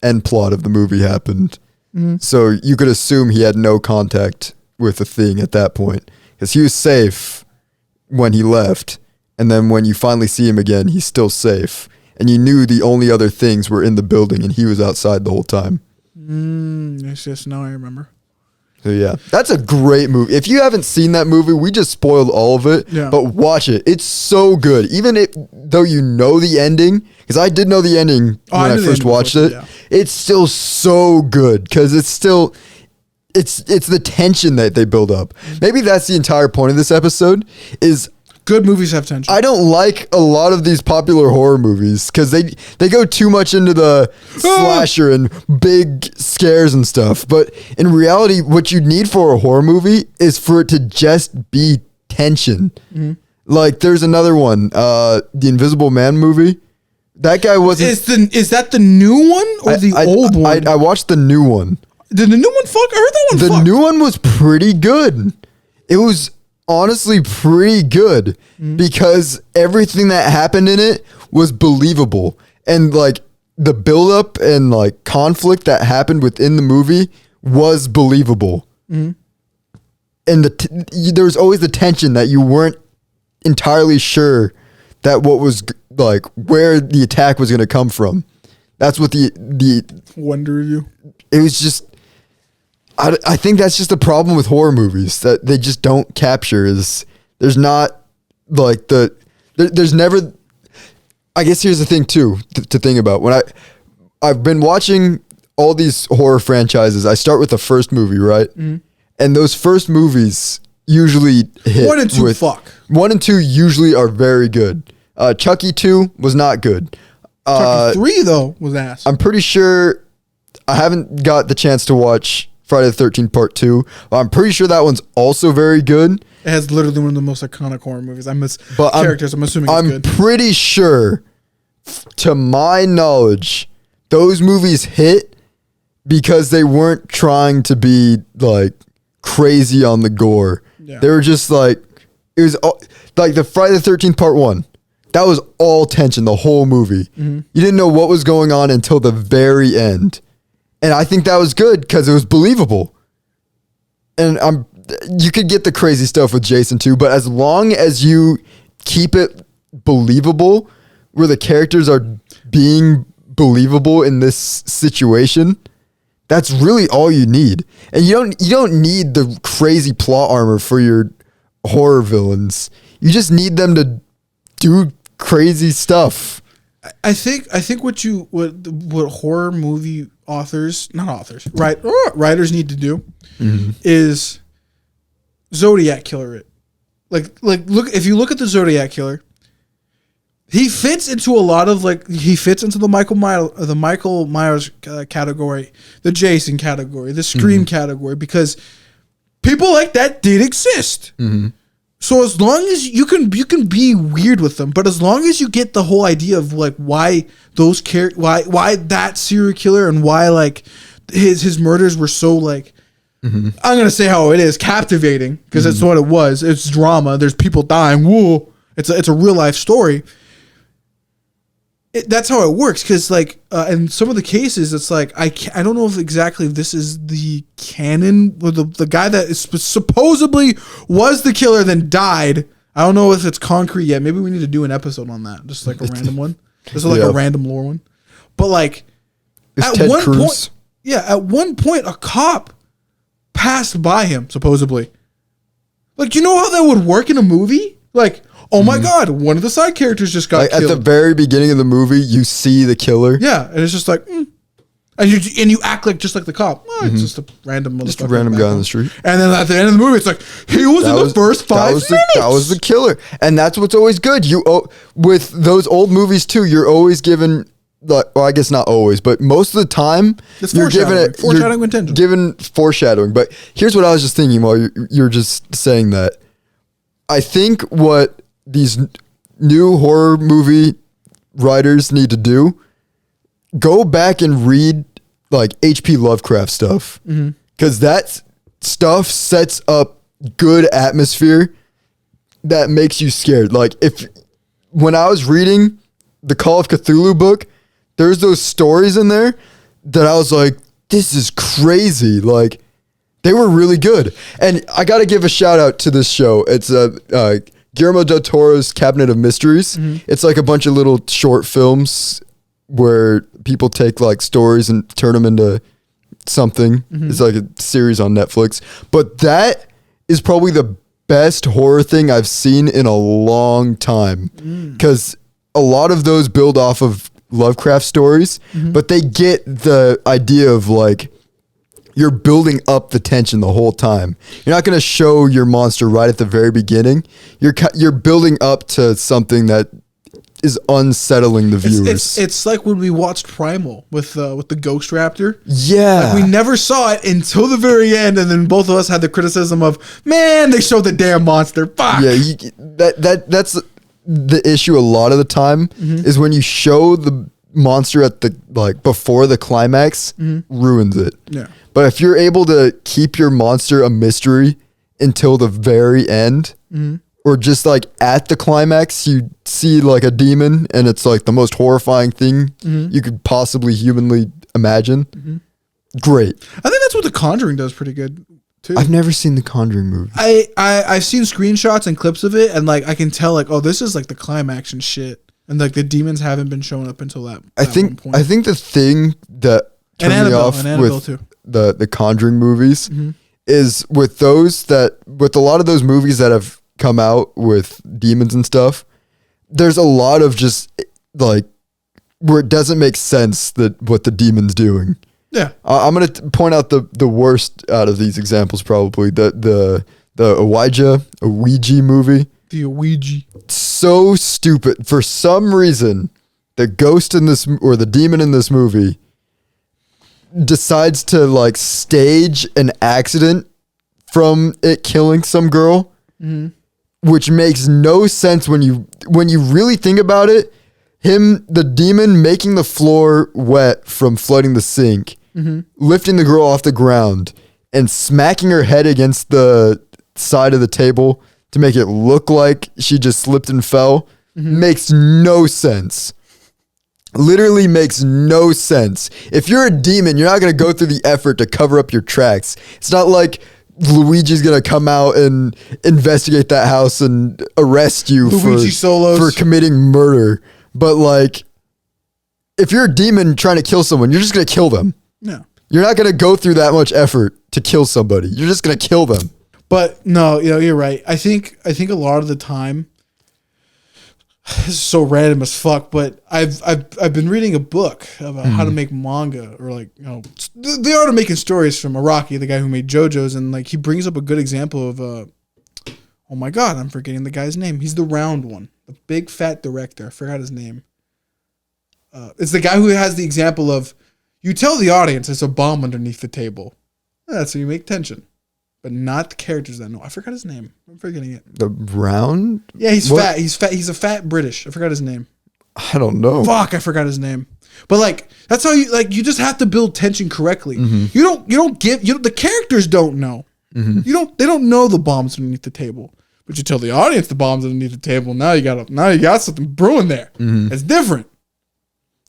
end plot of the movie happened. So you could assume he had no contact with the thing at that point, because he was safe when he left. And then when you finally see him again, he's still safe. And you knew the only other things were in the building and he was outside the whole time. Yes, now I remember. So yeah, that's a great movie. If you haven't seen that movie, we just spoiled all of it. Yeah. But watch it. It's so good. Even though you know the ending, because I did know the ending when I first watched it. Yeah. It's still so good because it's still it's the tension that they build up. Maybe that's the entire point of this episode is good movies have tension. I don't like a lot of these popular horror movies because they go too much into the slasher and big scares and stuff. But in reality, what you need for a horror movie is for it to just be tension. Like there's another one, the Invisible Man movie. That guy wasn't. Is that the new one or the old one? I watched the new one. Did the new one fuck? I heard that one The fucked. new one was pretty good. It was honestly pretty good because everything that happened in it was believable. And like the buildup and like conflict that happened within the movie was believable. And there was always the tension that you weren't entirely sure that what was like where the attack was going to come from. That's what the Wonder Review. it was just I think that's just the problem with horror movies that they just don't capture is there's not like there's never. I guess here's the thing too to think about. When I've been watching all these horror franchises, I start with the first movie, right? And those first movies usually hit 1 and 2 fuck. 1 and 2 usually are very good. Chucky 2 was not good. Chucky 3 though was ass. I'm pretty sure I haven't got the chance to watch Friday the 13th Part 2. I'm pretty sure that one's also very good. It has literally one of the most iconic horror movies. I'm assuming it's I'm good. pretty sure, to my knowledge, those movies hit because they weren't trying to be like crazy on the gore. Yeah. They were just like, it was like the Friday the 13th Part 1. That was all tension, the whole movie. You didn't know what was going on until the very end. And I think that was good because it was believable. And you could get the crazy stuff with Jason too, but as long as you keep it believable, where the characters are being believable in this situation, that's really all you need. And you don't need the crazy plot armor for your horror villains. You just need them to do crazy stuff. I think what horror movie writers need to do is Zodiac Killer it. Like look, if you look at the Zodiac Killer, he fits into a lot of the Michael Myers category, the Jason category, the Scream category, because people like that did exist. So as long as you can be weird with them, but as long as you get the whole idea of like why those why that serial killer and why like his murders were so like I'm gonna say how it is captivating because that's what it was. It's drama. There's people dying. Whoa! It's a real life story. That's how it works because like in some of the cases it's like I don't know if this is the canon or the guy that is supposedly was the killer then died. I don't know if it's concrete yet. Maybe we need to do an episode on that, just like a random one. This is like a random lore one. But like at Ted one Cruz. point, at one point a cop passed by him supposedly. Like, you know how that would work in a movie? Like, oh my God, one of the side characters just got killed. At the very beginning of the movie, you see the killer. Yeah, and it's just like, and you act like just like the cop. Oh, it's just a random motherfucker. Just a random guy on the street. And then at the end of the movie, it's like he was in the first 5 minutes. That was the killer, and that's what's always good. With those old movies too, you're always given. Well, I guess not always, but most of the time, you're given foreshadowing. But here's what I was just thinking while you're just saying that. I think what these new horror movie writers need to do, go back and read like H.P. Lovecraft stuff, because that stuff sets up good atmosphere that makes you scared. Like when I was reading the Call of Cthulhu book, there's those stories in there that I was like, this is crazy. Like, they were really good. And I got to give a shout out to this show. It's Guillermo del Toro's Cabinet of Mysteries. It's like a bunch of little short films where people take like stories and turn them into something. It's like a series on Netflix. But that is probably the best horror thing I've seen in a long time. Because a lot of those build off of Lovecraft stories, but they get the idea of like, you're building up the tension the whole time. You're not going to show your monster right at the very beginning. You're building up to something that is unsettling the viewers. It's like when we watched Primal with the Ghost Raptor. Yeah, like we never saw it until the very end, and then both of us had the criticism of, man, they showed the damn monster. Fuck. Yeah, that's the issue a lot of the time is when you show the monster at the like before the climax ruins it. Yeah. But if you're able to keep your monster a mystery until the very end, or just like at the climax, you see like a demon and it's like the most horrifying thing you could possibly humanly imagine. Great. I think that's what The Conjuring does pretty good too. I've never seen the Conjuring movie. I've seen screenshots and clips of it, and like I can tell like, oh, this is like the climax and shit, and like the demons haven't been showing up until that. I think the thing that turned me off with the Conjuring movies is with a lot of those movies that have come out with demons and stuff, there's a lot of just like where it doesn't make sense that what the demon's doing. Yeah. I'm going to point out the worst out of these examples, probably the Ouija movie. The Ouija. So stupid. For some reason, the ghost in this, or the demon in this movie, decides to like stage an accident from it killing some girl, which makes no sense when you really think about it. The demon making the floor wet from flooding the sink, lifting the girl off the ground and smacking her head against the side of the table to make it look like she just slipped and fell makes no sense. Literally makes no sense. If you're a demon, you're not going to go through the effort to cover up your tracks. It's not like Luigi's going to come out and investigate that house and arrest you for committing murder. But like, if you're a demon trying to kill someone, you're just going to kill them. No. You're not going to go through that much effort to kill somebody. You're just going to kill them. But no, you're right. I think a lot of the time, this is so random as fuck, but I've been reading a book about how to make manga, or like, the art of making stories, from Araki, the guy who made JoJo's, and like he brings up a good example of oh my god, I'm forgetting the guy's name. He's the round one, the big fat director. I forgot his name. It's the guy who has the example of, you tell the audience there's a bomb underneath the table. That's how you make tension. But not the characters that know. I forgot his name. I'm forgetting it. The round? Yeah, he's fat. He's fat. He's a fat British. I forgot his name. I don't know. Fuck, I forgot his name. But like, that's how you just have to build tension correctly. You don't give the characters don't know. They don't know the bombs underneath the table. But you tell the audience the bombs underneath the table. Now you got something brewing there. It's different.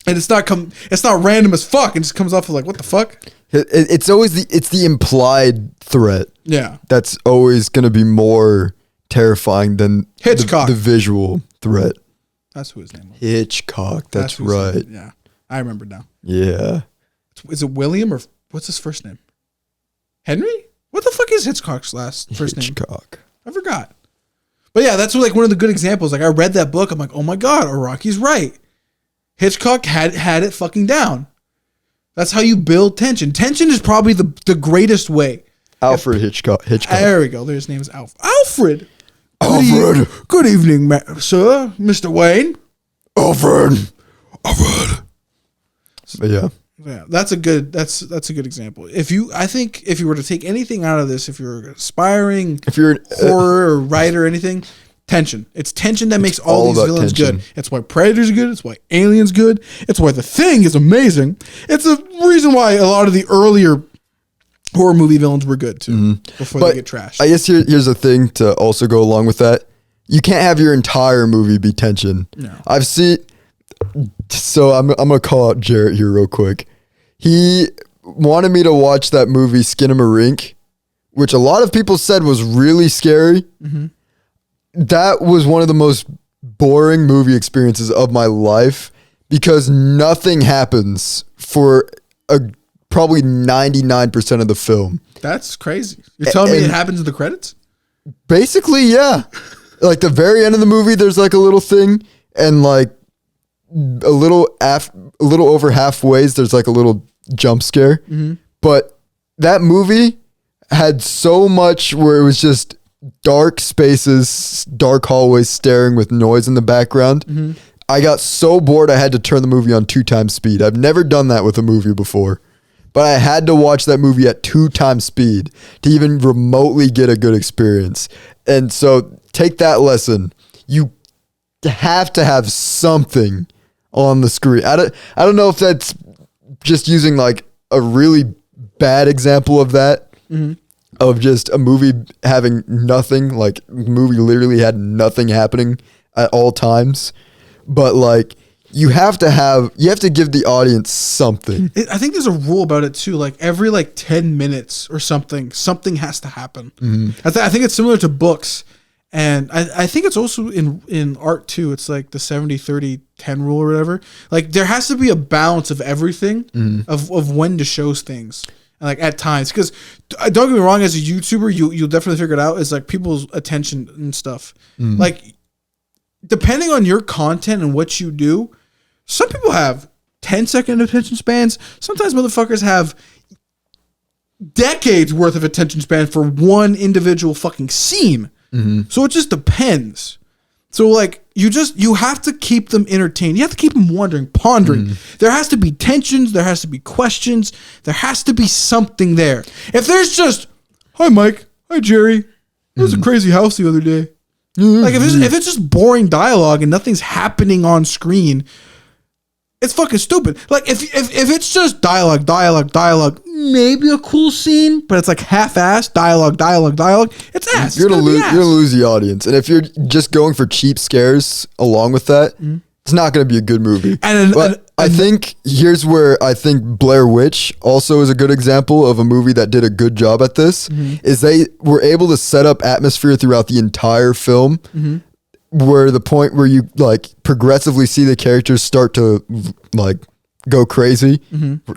And it's not random as fuck. It just comes off of like, what the fuck? It's always the implied threat. Yeah. That's always going to be more terrifying than Hitchcock. The visual threat. That's who his name was. Hitchcock. That's right. Yeah. I remember now. Yeah. Is it William, or what's his first name? Henry? What the fuck is Hitchcock's first name? Hitchcock. I forgot. But yeah, that's like one of the good examples. Like, I read that book. I'm like, oh my God, Araki's right. Hitchcock had it fucking down. That's how you build tension. Tension is probably the greatest way. Alfred Hitchcock. There we go. His name is Alfred. Alfred. Good evening, sir. Mr. Wayne. Alfred. But yeah. Yeah, that's a good example. I think if you were to take anything out of this, if you're aspiring, if you're horror or writer or anything, tension. It's tension that makes all these villains tension. good. It's why Predator's good. It's why Alien's good. It's why The Thing is amazing. It's a reason why a lot of the earlier horror movie villains were good too, before they get trashed. I guess here's a thing to also go along with that. You can't have your entire movie be tension. No. So I'm gonna call out Jarrett here real quick. He wanted me to watch that movie Skinamarink, which a lot of people said was really scary. That was one of the most boring movie experiences of my life, because nothing happens for probably 99% of the film. That's crazy. You're telling me it happens in the credits? Basically, yeah. Like the very end of the movie, there's like a little thing, and like a little over halfway, there's like a little jump scare. But that movie had so much where it was just dark spaces, dark hallways staring with noise in the background. I got so bored I had to turn the movie on 2x speed. I've never done that with a movie before, but I had to watch that movie at 2x speed to even remotely get a good experience. And so take that lesson. You have to have something on the screen. I don't know if that's just using like a really bad example of that, of just a movie having nothing, like movie literally had nothing happening at all times. But like you have to give the audience something. I think there's a rule about it too. Like every like 10 minutes or something has to happen. I think it's similar to books. And I think it's also in art too. It's like the 70-30-10 rule or whatever. Like there has to be a balance of everything, of when to show things. And like at times, because don't get me wrong, as a YouTuber, you'll definitely figure it out. Is like people's attention and stuff. Like depending on your content and what you do, some people have 10-second attention spans. Sometimes motherfuckers have decades worth of attention span for one individual fucking scene. So it just depends. So like you have to keep them entertained. You have to keep them wondering, pondering. There has to be tensions. There has to be questions. There has to be something there. If there's just, hi Mike, hi Jerry, it was a crazy house the other day. Like if it's just boring dialogue and nothing's happening on screen, it's fucking stupid. Like if it's just dialogue, maybe a cool scene, but it's like half-assed dialogue, it's ass. You're gonna lose the audience, and if you're just going for cheap scares along with that, it's not gonna be a good movie. I think here's where I think Blair Witch also is a good example of a movie that did a good job at this. Is they were able to set up atmosphere throughout the entire film. Where the point where you like progressively see the characters start to like go crazy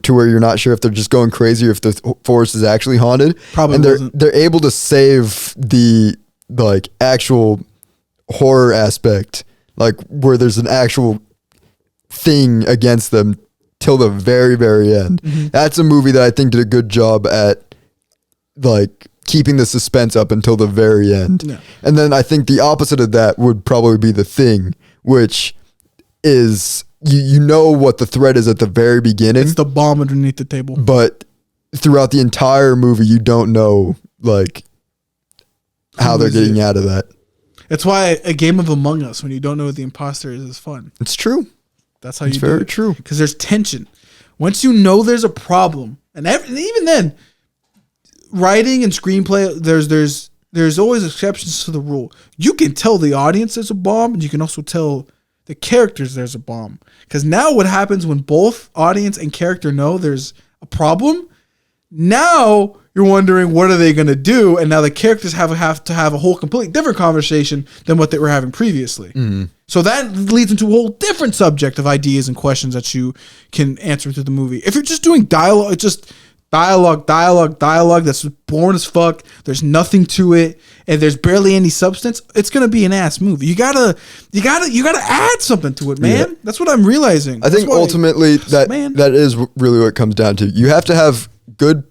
to where you're not sure if they're just going crazy or if the forest is actually haunted. Probably and they're able to save the like actual horror aspect, like where there's an actual thing against them till the very, very end. That's a movie that I think did a good job at like keeping the suspense up until the very end. Yeah. And then I think the opposite of that would probably be The Thing, which is you know what the threat is at the very beginning. It's the bomb underneath the table. But throughout the entire movie, you don't know like how they're getting out of that. It's why a game of Among Us, when you don't know what the imposter is fun. It's true. That's how you do it. It's very true. Because there's tension. Once you know there's a problem, and even then, writing and screenplay, there's always exceptions to the rule. You can tell the audience there's a bomb, and you can also tell the characters there's a bomb. Because now what happens when both audience and character know there's a problem? Now you're wondering what are they going to do, and now the characters have to have a whole completely different conversation than what they were having previously. So that leads into a whole different subject of ideas and questions that you can answer through the movie. If you're just doing dialogue, it's just dialogue that's boring as fuck. There's nothing to it, and there's barely any substance. It's gonna be an ass movie. You gotta add something to it, man. Yeah. That's what I'm realizing. I think ultimately that is really what it comes down to. You have to have good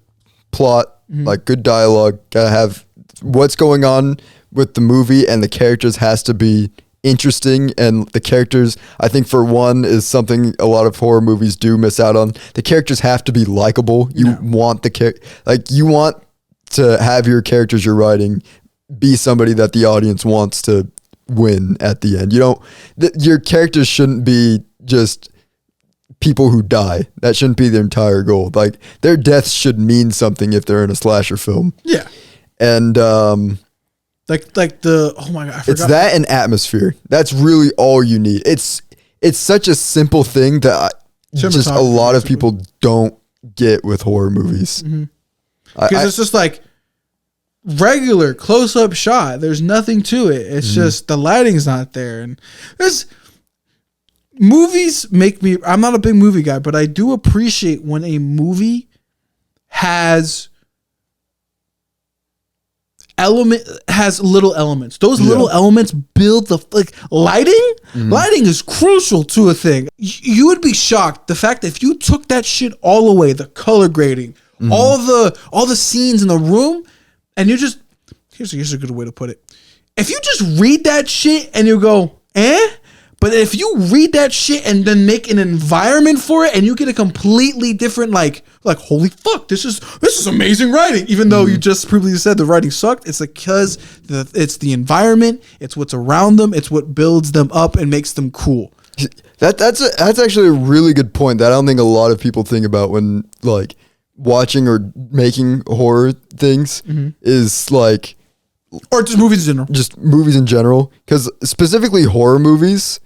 plot, like good dialogue. Gotta have what's going on with the movie, and the characters has to be interesting, and the characters, I think for one, is something a lot of horror movies do miss out on. The characters have to be likable. You want you want to have your characters you're writing be somebody that the audience wants to win at the end. You don't your characters shouldn't be just people who die. That shouldn't be their entire goal. Like their deaths should mean something if they're in a slasher film. Yeah. And Like the oh my god, I forgot. It's that and atmosphere. That's really all you need. It's such a simple thing that just a lot of people don't get with horror movies. Because it's just like regular close-up shot. There's nothing to it. It's just the lighting's not there, and there's movies make me. I'm not a big movie guy, but I do appreciate when a movie has little elements. Those little elements build the lighting. Lighting is crucial to a thing. You would be shocked the fact that if you took that shit all away, the color grading, all the scenes in the room, and you just here's a good way to put it. If you just read that shit and you go, but if you read that shit and then make an environment for it, and you get a completely different like holy fuck, this is amazing writing. Even though you just previously said the writing sucked, it's because it's the environment, it's what's around them, it's what builds them up and makes them cool. That's actually a really good point that I don't think a lot of people think about when like watching or making horror things is like, or just movies in general. Just movies in general, because specifically horror movies,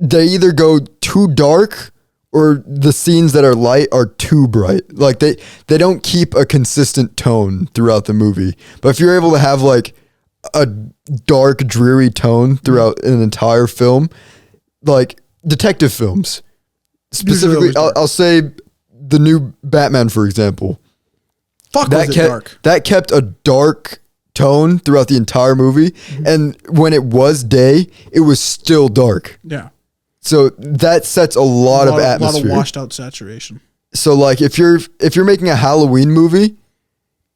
they either go too dark or the scenes that are light are too bright. Like they don't keep a consistent tone throughout the movie. But if you're able to have like a dark, dreary tone throughout an entire film, like detective films, specifically, I'll say the new Batman, for example. That kept a dark tone throughout the entire movie, and when it was day, it was still dark. Yeah. So that sets a lot of atmosphere. A lot of washed out saturation. So like if you're making a Halloween movie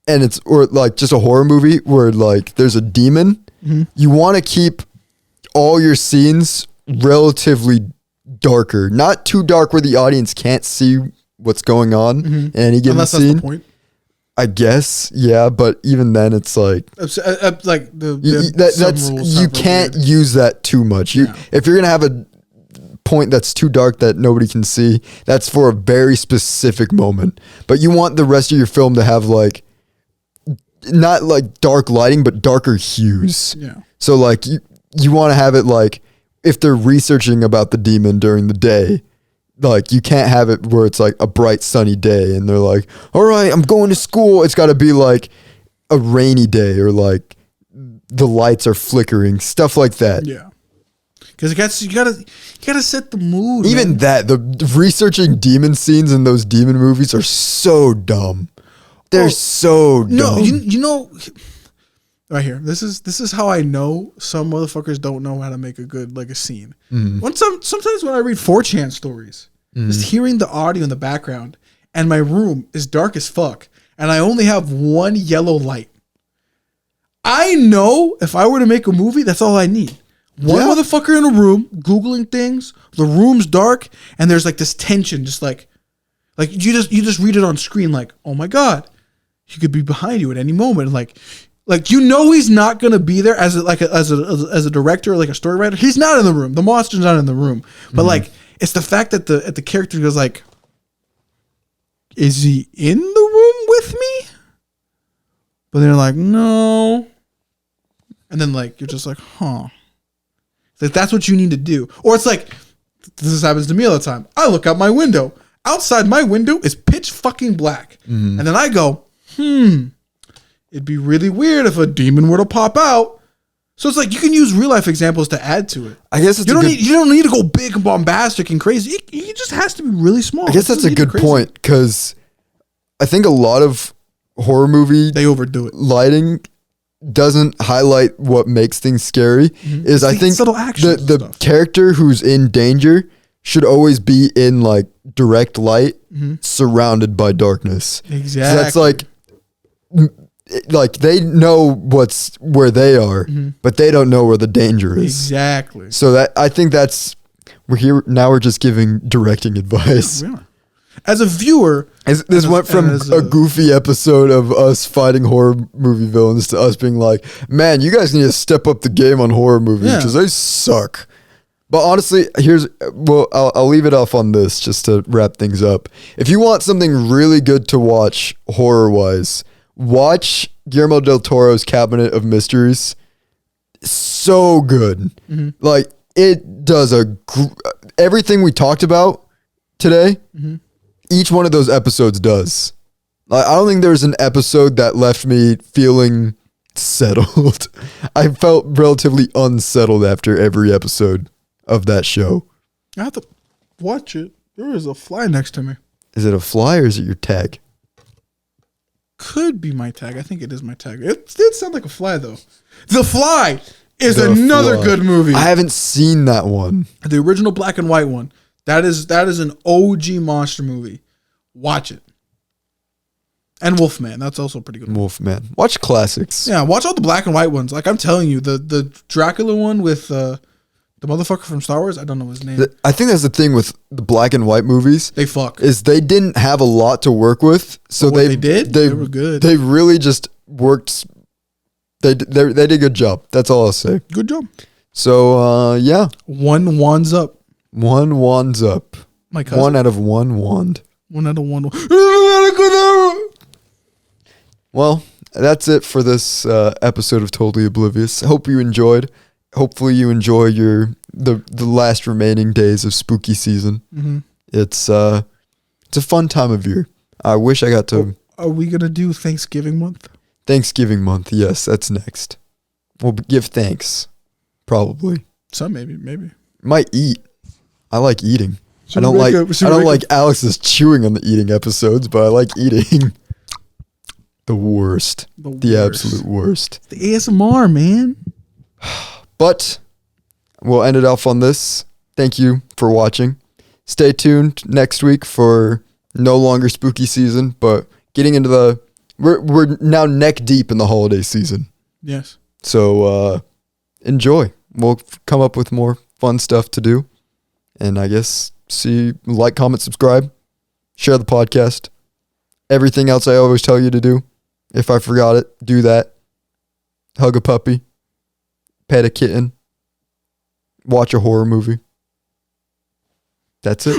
and it's, or like just a horror movie where like there's a demon, you want to keep all your scenes relatively darker, not too dark where the audience can't see what's going on in any given Unless scene. That's the point. I guess, yeah, but even then it's like you can't use that too much. If you're gonna have a point that's too dark that nobody can see, that's for a very specific moment. But you want the rest of your film to have like not like dark lighting, but darker hues. Yeah. So like you want to have it like if they're researching about the demon during the day, like you can't have it where it's like a bright sunny day and they're like, all right, I'm going to school. It's got to be like a rainy day or like the lights are flickering, stuff like that. Yeah. Because you gotta set the mood. Even man. that, the researching demon scenes in those demon movies are so dumb. They're so dumb. No, you know, right here. This is how I know some motherfuckers don't know how to make a good like a scene. Sometimes when I read 4chan stories, just hearing the audio in the background, and my room is dark as fuck, and I only have one yellow light. I know if I were to make a movie, that's all I need. One motherfucker in a room Googling things. The room's dark, and there's like this tension, just like you just read it on screen, like, oh my god, he could be behind you at any moment, like you know he's not gonna be there as a director or like a story writer. He's not in the room. The monster's not in the room, but like it's the fact that the character goes like, is he in the room with me? But they're like, no, and then like you're just like, huh. Like that's what you need to do. Or it's like, this happens to me all the time. I look out my window. Outside my window is pitch fucking black. And then I go, it'd be really weird if a demon were to pop out. So it's like you can use real life examples to add to it. I guess you don't need to go big and bombastic and crazy. It just has to be really small. I guess that's a good point, because I think a lot of horror movie they overdo it. Lighting doesn't highlight what makes things scary. Is I think the character who's in danger should always be in like direct light, surrounded by darkness. Exactly. So that's like they know where they are, but they don't know where the danger is. Exactly. So that I think we're here now. We're just giving directing advice. Yeah, as a viewer, this went from a goofy episode of us fighting horror movie villains to us being like, man, you guys need to step up the game on horror movies because they suck. But honestly, I'll leave it off on this just to wrap things up. If you want something really good to watch horror-wise, watch Guillermo del Toro's Cabinet of Mysteries. So good. Like, it does everything we talked about today, each one of those episodes does. Like, I don't think there's an episode that left me feeling settled. I felt relatively unsettled after every episode of that show. I have to watch it. There is a fly next to me. Is it a fly or is it your tag? Could be my tag. I think it is my tag. It did sound like a fly though. The Fly is another good movie. I haven't seen that one. The original black and white one. That is an OG monster movie. Watch it. And Wolfman. That's also a pretty good one. Wolfman. Watch classics. Yeah, watch all the black and white ones. Like I'm telling you, the Dracula one with the motherfucker from Star Wars, I don't know his name. I think that's the thing with the black and white movies. They fuck. Is they didn't have a lot to work with. So they were good. They really just worked. They did a good job. That's all I'll say. Good job. So, yeah. One wands up. One wand's up. My cousin. One out of one wand. 1 out of 1. Well, that's it for this episode of Totally Oblivious. Hope you enjoyed. Hopefully you enjoy the last remaining days of spooky season. Mm-hmm. It's a fun time of year. I wish I got to. Are we gonna do Thanksgiving month? Thanksgiving month. Yes, that's next. We'll give thanks. Probably. Some maybe. Might eat. I like eating. Should I don't we like. make a- should I we don't make like Alex's chewing on the eating episodes, but I like eating. The worst. The worst. absolute worst. The ASMR, man. But we'll end it off on this. Thank you for watching. Stay tuned next week for no longer spooky season, but getting into the we're now neck deep in the holiday season. Yes. So enjoy. We'll come up with more fun stuff to do. And I guess like, comment, subscribe, share the podcast. Everything else I always tell you to do. If I forgot it, do that. Hug a puppy. Pet a kitten. Watch a horror movie. That's it.